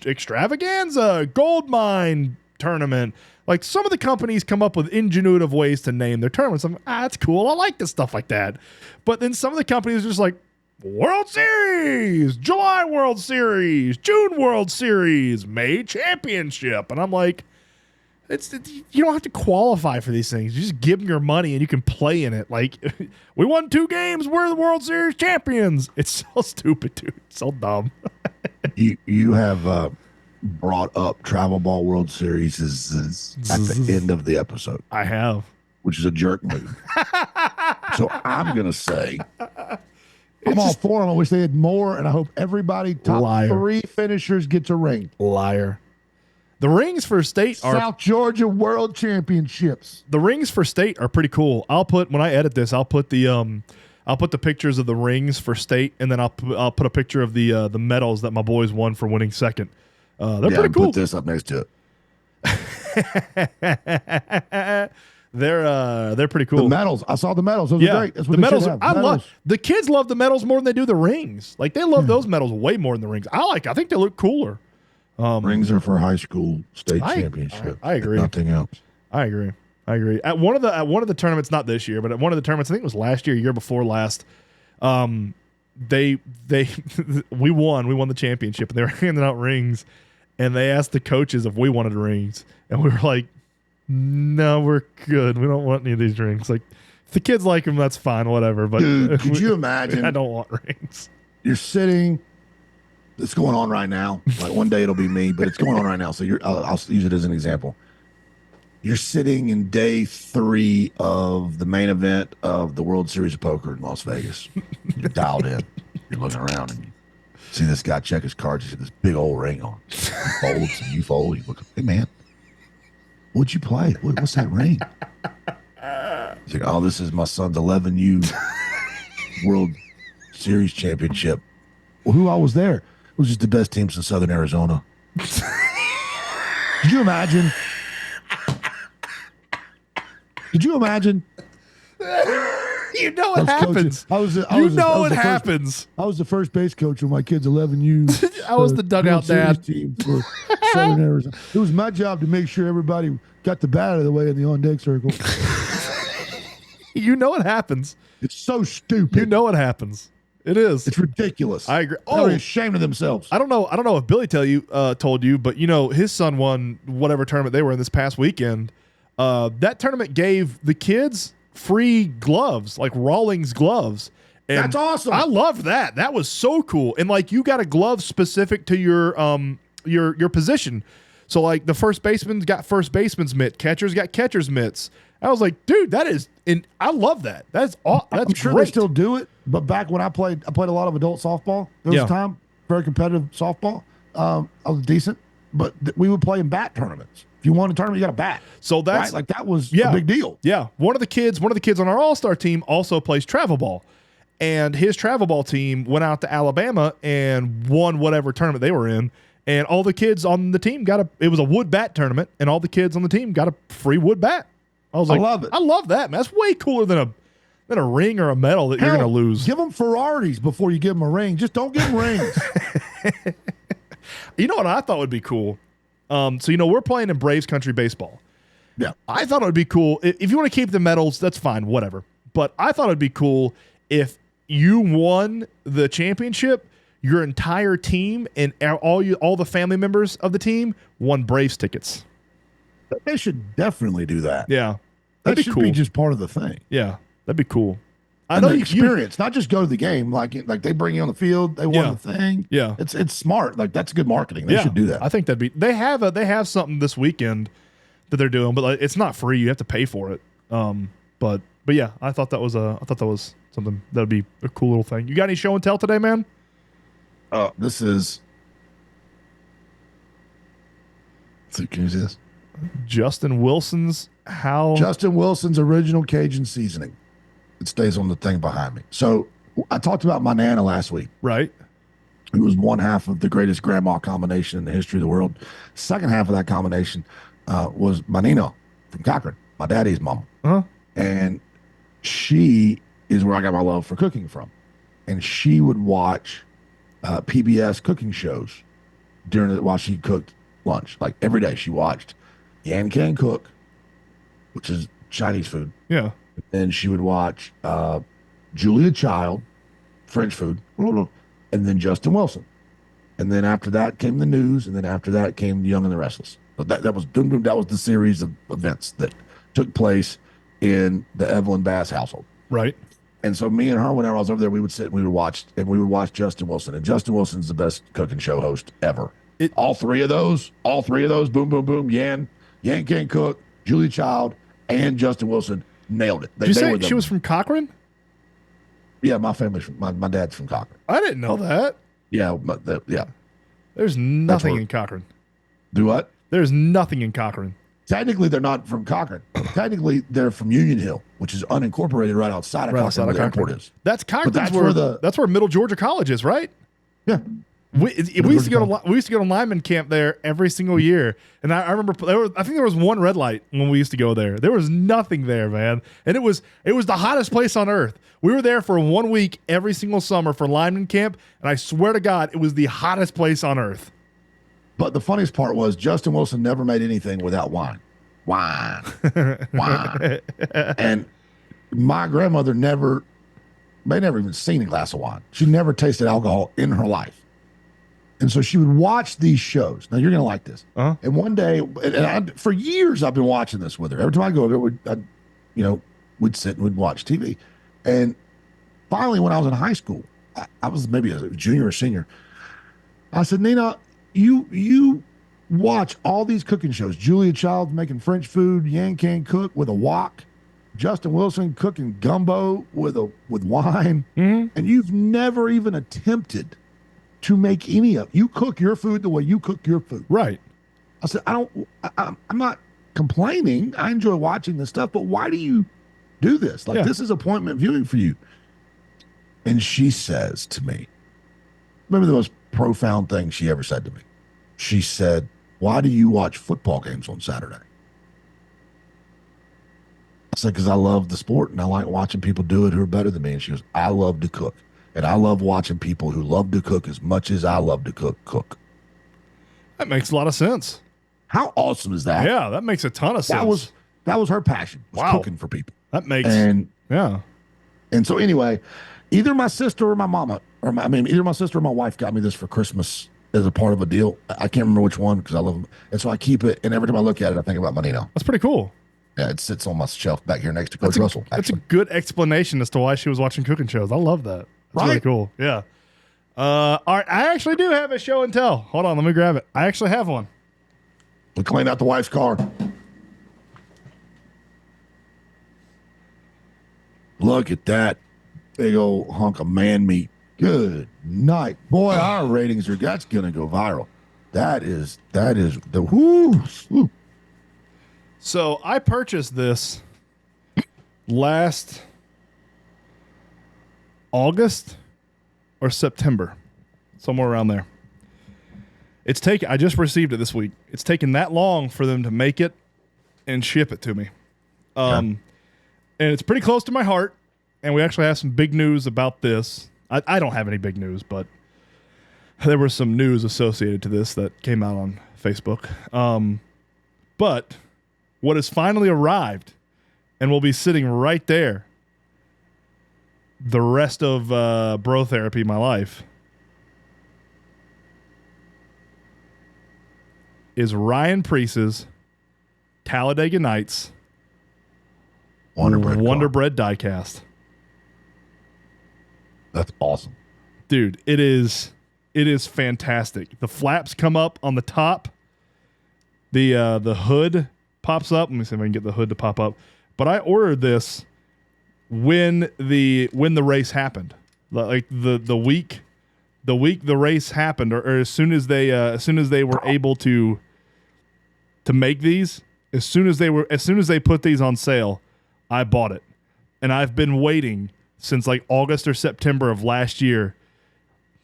extravaganza, gold mine tournament. Like, some of the companies come up with ingenuitive ways to name their tournaments. I'm like, that's cool. I like the stuff like that. But then some of the companies are just like, World Series, July World Series, June World Series, May Championship. And I'm like, you don't have to qualify for these things. You just give them your money and you can play in it. Like, we won 2 games. We're the World Series champions. It's so stupid, dude. It's so dumb. You have brought up Travel Ball World Series is at the end of the episode. I have. Which is a jerk move. So I'm going to say, I'm all for them. I wish they had more, and I hope everybody top Liar. 3 finishers gets a ring. Liar. The rings for state are South Georgia World Championships. the rings for state are pretty cool. When I edit this, I'll put the pictures of the rings for state, and then I'll put a picture of the medals that my boys won for winning second. They're pretty cool. Put this up next to it. They're pretty cool. The medals. I saw the medals. Those are great. That's what the they medals. should have. I Medals. love the kids love the medals more than they do the rings. Like they love those medals way more than the rings. I think they look cooler. Rings are for high school state championship. I agree. Nothing else. I agree. At one of the tournaments, not this year, but at one of the tournaments, I think it was last year before last. We won the championship, and they were handing out rings, and they asked the coaches if we wanted rings, and we were like, "No, we're good. We don't want any of these rings. Like, if the kids like them, that's fine, whatever." But dude, could you imagine? I don't want rings. You're sitting. It's going on right now. Like one day it'll be me, but it's going on right now. So I'll use it as an example. You're sitting in day 3 of the main event of the World Series of Poker in Las Vegas. You're dialed in. You're looking around and you see this guy check his cards. He's got this big old ring on. He folds and you fold. You look, hey man, what'd you play? What's that ring? He's like, oh, this is my son's 11U World Series Championship. Well, who all was there? It was just the best teams in Southern Arizona. Could you imagine? Could you imagine? You know it happens. I was the first base coach of my kid's 11U. I was the dugout dad team for Southern Arizona. It was my job to make sure everybody got the bat out of the way in the on-deck circle. You know it happens. It's so stupid. You know it happens. It is. It's ridiculous. I agree. They're ashamed of themselves. I don't know if Billy told you, but his son won whatever tournament they were in this past weekend. That tournament gave the kids free gloves, like Rawlings gloves. And that's awesome. I loved that. That was so cool. And like you got a glove specific to your position. So like the first baseman's got first baseman's mitt, catcher's got catcher's mitts. I was like, dude, I love that. That's I'm sure great. they still do it, but back when I played a lot of adult softball. There was a time, very competitive softball. I was decent, but we would play in bat tournaments. If you won a tournament, you got a bat. So that's right? Like that was a big deal. Yeah. One of the kids on our all-star team also plays travel ball. And his travel ball team went out to Alabama and won whatever tournament they were in. And all the kids on the team it was a wood bat tournament, and all the kids on the team got a free wood bat. I was like, I love it. I love that, man. That's way cooler than a ring or a medal that you're going to lose. Give them Ferraris before you give them a ring. Just don't give them rings. You know what I thought would be cool? We're playing in Braves Country Baseball. Yeah. I thought it would be cool. If you want to keep the medals, that's fine, whatever. But I thought it would be cool if you won the championship, your entire team and all the family members of the team won Braves tickets. They should definitely do that. Yeah. That That'd should be cool. be just part of the thing. Yeah. That'd be cool. I know the experience, not just go to the game. Like they bring you on the field, they won the thing. Yeah. It's smart. Like that's good marketing. They should do that. I think they have something this weekend that they're doing, but like, it's not free. You have to pay for it. But yeah, I thought that was something that'd be a cool little thing. You got any show and tell today, man? This is. So can you see this? Justin Wilson's original Cajun seasoning. It stays on the thing behind me. So I talked about my Nana last week. Right. It was one half of the greatest grandma combination in the history of the world. Second half of that combination was my Nino from Cochran, my daddy's mom. Uh-huh. And she is where I got my love for cooking from. And she would watch PBS cooking shows while she cooked lunch. Like every day she watched Yan Can Cook, which is Chinese food. Yeah. And she would watch Julia Child, French food, and then Justin Wilson. And then after that came the news, and then after that came Young and the Restless. So that was the series of events that took place in the Evelyn Bass household. Right. And so me and her, whenever I was over there, we would sit and we would watch Justin Wilson. And Justin Wilson's the best cooking show host ever. All three of those, boom, boom, boom, Yan Can Cook, Julia Child, and Justin Wilson nailed it. Did you say she was from Cochran? Yeah, my family's my dad's from Cochran. I didn't know that. Yeah, yeah. There's nothing in Cochran. Do what? There's nothing in Cochran. Technically, they're not from Cochran. Technically, they're from Union Hill, which is unincorporated right outside of Cochran, where the airport is. That's Cochran's that's that's where Middle Georgia College is, right? Yeah. We used to go to lineman camp there every single year, and I remember I think there was one red light when we used to go there. There was nothing there, man, and it was the hottest place on earth. We were there for 1 week every single summer for lineman camp, and I swear to God, it was the hottest place on earth. But the funniest part was Justin Wilson never made anything without wine. Wine. And my grandmother may never even seen a glass of wine. She never tasted alcohol in her life. And so she would watch these shows. Now, you're going to like this. Uh-huh. And one day, for years, I've been watching this with her. Every time I go over there, we'd sit and we'd watch TV. And finally, when I was in high school, I was maybe a junior or senior, I said, Nina, you watch all these cooking shows. Julia Child's making French food, Yan Can Cook with a wok, Justin Wilson cooking gumbo with wine, and you've never even attempted to make any of. You cook your food the way you cook your food. Right. I said, I'm not complaining. I enjoy watching this stuff, but why do you do this? Like, this is appointment viewing for you. And she says to me, maybe the most profound thing she ever said to me. She said, why do you watch football games on Saturday? I said, because I love the sport and I like watching people do it who are better than me. And she goes, I love to cook. And I love watching people who love to cook as much as I love to cook. That makes a lot of sense. How awesome is that? Yeah, that makes a ton of sense. That was her passion, cooking for people. That makes And so anyway, either my sister or my mama, either my sister or my wife got me this for Christmas as a part of a deal. I can't remember which one because I love them. And so I keep it, and every time I look at it, I think about money now. That's pretty cool. Yeah, it sits on my shelf back here next to Coach Russell. That's a good explanation as to why she was watching cooking shows. I love that. That's really cool. Yeah. All right. I actually do have a show and tell. Hold on. Let me grab it. I actually have one. We cleaned out the wife's car. Look at that big old hunk of man meat. Good night. Boy, our ratings that's going to go viral. That is the whoo. So I purchased this last August or September, somewhere around there. I just received it this week. It's taken that long for them to make it and ship it to me. And it's pretty close to my heart. And we actually have some big news about this. I don't have any big news, but there was some news associated to this that came out on Facebook. But what has finally arrived and will be sitting right there the rest of bro therapy, my life, is Ryan Preece's Talladega Nights Wonder Bread diecast. That's awesome. Dude, it is fantastic. The flaps come up on the top. The hood pops up. Let me see if I can get the hood to pop up. But I ordered this when the race happened. Like the week the race happened, or as soon as they were able to make these, as soon as they put these on sale, I bought it. And I've been waiting since like August or September of last year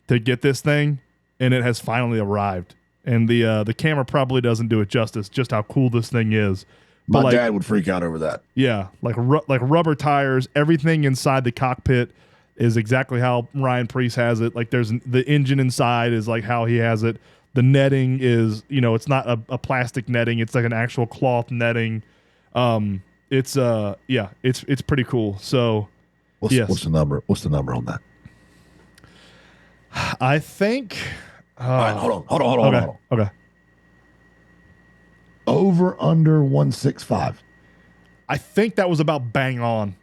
to get this thing, and it has finally arrived. And the camera probably doesn't do it justice, just how cool this thing is. But my dad would freak out over that. Yeah, like rubber tires, everything inside the cockpit is exactly how Ryan Preece has it. Like there's the engine inside is like how he has it. The netting is, it's not a plastic netting. It's like an actual cloth netting. It's pretty cool. So what's the number? What's the number on that? I think. All right, hold on. Okay. Over under 165. I think that was about bang on.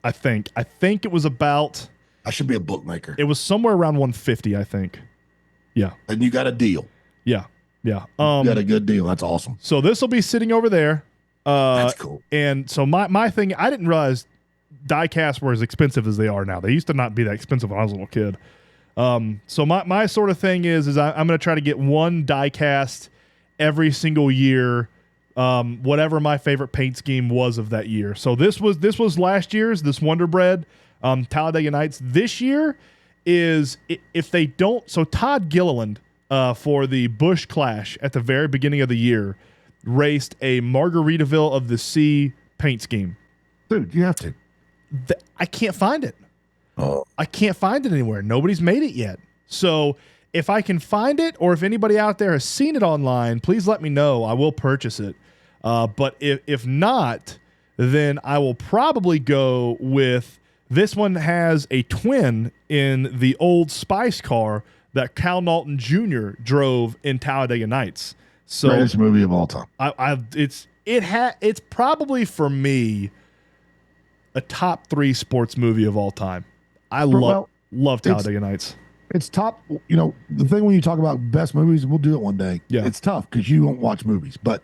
I think it was about. I should be a bookmaker. It was somewhere around 150, I think. Yeah. And you got a deal. Yeah. You got a good deal. That's awesome. So this will be sitting over there. That's cool. And so my thing, I didn't realize die casts were as expensive as they are now. They used to not be that expensive when I was a little kid. So my sort of thing is I'm going to try to get one die cast every single year, whatever my favorite paint scheme was of that year. So this was last year's, this Wonder Bread Talladega Nights. This year is, if they don't, so Todd Gilliland for the Busch Clash at the very beginning of the year raced a Margaritaville of the Sea paint scheme. Dude, you have to. I can't find it. Oh. I can't find it anywhere. Nobody's made it yet. So if I can find it, or if anybody out there has seen it online, please let me know. I will purchase it. But if not, then I will probably go with, this one has a twin in the old Spice car that Cal Naughton Jr. drove in Talladega Nights. So Greatest movie of all time. It's probably for me a top 3 sports movie of all time. I love Talladega Nights. It's top. You know, the thing when you talk about best movies, we'll do it one day. Yeah. It's tough because you don't watch movies. But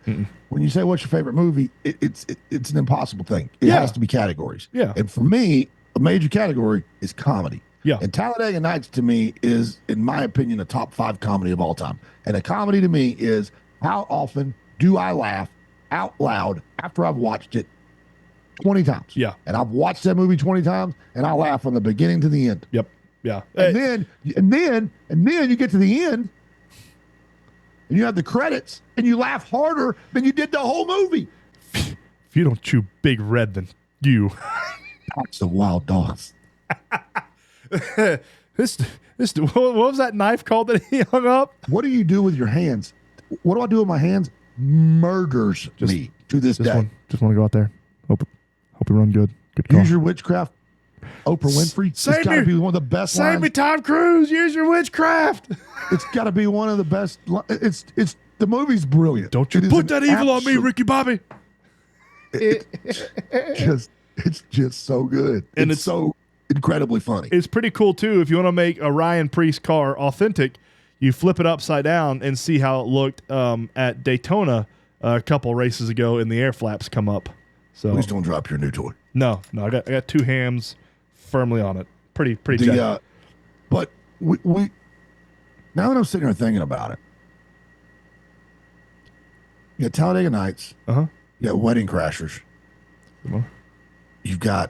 when you say what's your favorite movie, it's an impossible thing. It has to be categories. Yeah. And for me, a major category is comedy. Yeah. And Talladega Nights to me is, in my opinion, a top 5 comedy of all time. And a comedy to me is, how often do I laugh out loud after I've watched it 20 times? Yeah. And I've watched that movie 20 times, and I laugh from the beginning to the end. Yep. Yeah. And then you get to the end, and you have the credits, and you laugh harder than you did the whole movie. If you don't chew Big Red, then you. Packs of wild dogs. This what was that knife called that he hung up? What do you do with your hands? What do I do with my hands? Murders me to this day. Just want to go out there. Hope you run good. Good call. Use your witchcraft. Oprah Winfrey. Save It's got to me. be one of the best Save lines. me, Tom Cruise. Use your witchcraft. It's got to be one of the best. It's the movie's brilliant. Don't you It is put an that evil on me, absolute- Ricky Bobby. It's just so good. And it's so incredibly funny. It's pretty cool too. If you want to make a Ryan Priest car authentic, you flip it upside down and see how it looked at Daytona a couple races ago, and the air flaps come up. So Please don't drop your new toy. no, I got 2 hams firmly on it. Pretty jacked. But we now that I'm sitting here thinking about it, you got Talladega Nights. Uh-huh. You got Wedding Crashers. Well, You've got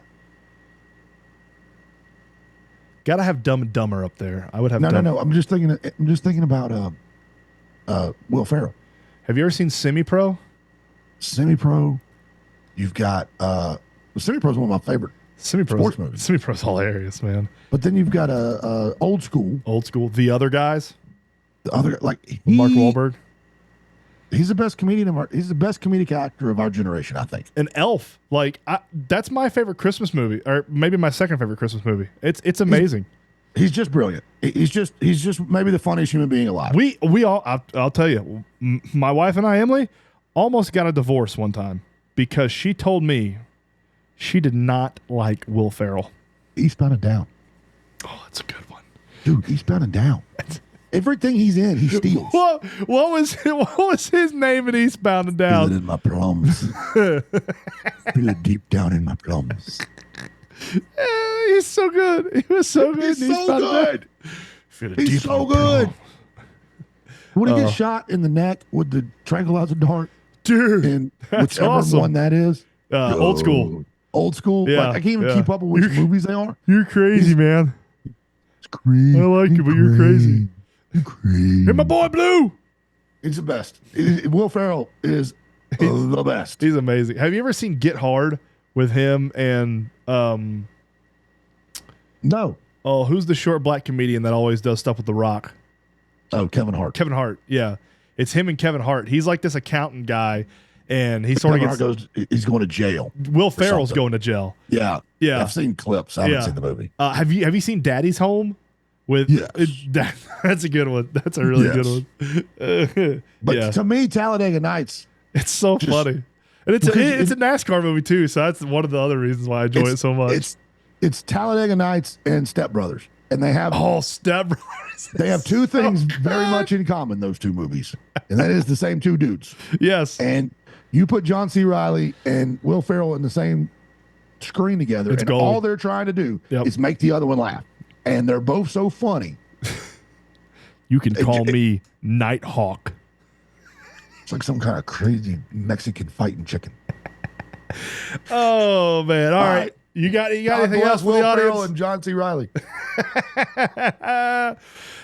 gotta have Dumb and Dumber up there. I would have no. I'm just thinking about Will Ferrell. Have you ever seen Semi Pro? Semi-Pro. You've got Semi-Pro is one of my favorite sports movies. Semi Pro's hilarious, man. But then you've got Old School. Old School. The Other Guys. The other Mark Wahlberg. He's the best comedian he's the best comedic actor of our generation, I think. And Elf. That's my favorite Christmas movie, or maybe my second favorite Christmas movie. It's amazing. He's just brilliant. He's just maybe the funniest human being alive. We all, I'll tell you, my wife and I, Emily, almost got a divorce one time because she told me she did not like Will Ferrell. Eastbound and Down. Oh, that's a good one. Dude, Eastbound and Down. Everything he's in, he steals. What was his name in Eastbound and Feel it Down? in my plums. Feel it deep down in my plums. He's so good. He was so good. He's in so Eastbound and Down. good. Feel it He's deep so in my good. plums. When he gets shot in the neck with the tranquilizer dart, Dude, and that's whichever awesome. one that is, Old School. Old School. Yeah, Like, I can't even yeah. keep up with which movies they are. You're crazy, man. It's crazy. I like you, but you're crazy. You're crazy. Hey, my boy Blue. He's the best. Will Ferrell is the best. He's amazing. Have you ever seen Get Hard with him and No. who's the short black comedian that always does stuff with The Rock? Oh, Kevin Hart. Kevin Hart. Yeah, it's him and Kevin Hart. He's like this accountant guy, and he sort of Kevin gets. Hart he's going to jail. Will Ferrell's something. going to jail. Yeah. Yeah. I've seen clips. I haven't Yeah. seen the movie. Have you seen Daddy's Home? With Yes. That's a good one. That's a really Yes. good one. But yeah, to me, Talladega Nights, it's so funny, and it's a NASCAR movie too. So that's one of the other reasons why I enjoy it so much. It's Talladega Nights and Step Brothers. And they have Step Brothers. they have two things very much in common, those two movies. And that is the same two dudes. Yes. And you put John C. Reilly and Will Ferrell in the same screen together, It's and gold. all they're trying to do is make the other one laugh. And they're both so funny. You can call me Nighthawk. It's like some kind of crazy Mexican fighting chicken. Oh man! All right. You got anything else for the audience? And John C. Riley.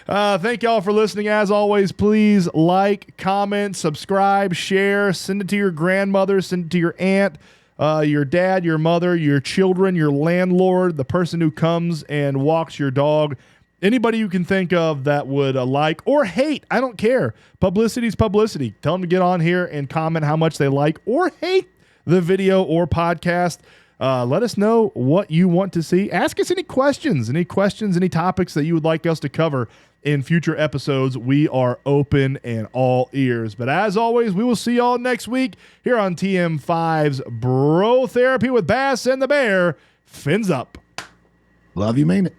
Thank y'all for listening. As always, please like, comment, subscribe, share, send it to your grandmother, send it to your aunt, your dad, your mother, your children, your landlord, the person who comes and walks your dog. Anybody you can think of that would like or hate. I don't care. Publicity's publicity. Tell them to get on here and comment how much they like or hate the video or podcast. Let us know what you want to see. Ask us any questions, any topics that you would like us to cover in future episodes. We are open and all ears. But as always, we will see y'all next week here on TM5's Bro Therapy with Bass and the Bear. Fins up. Love you, mean it.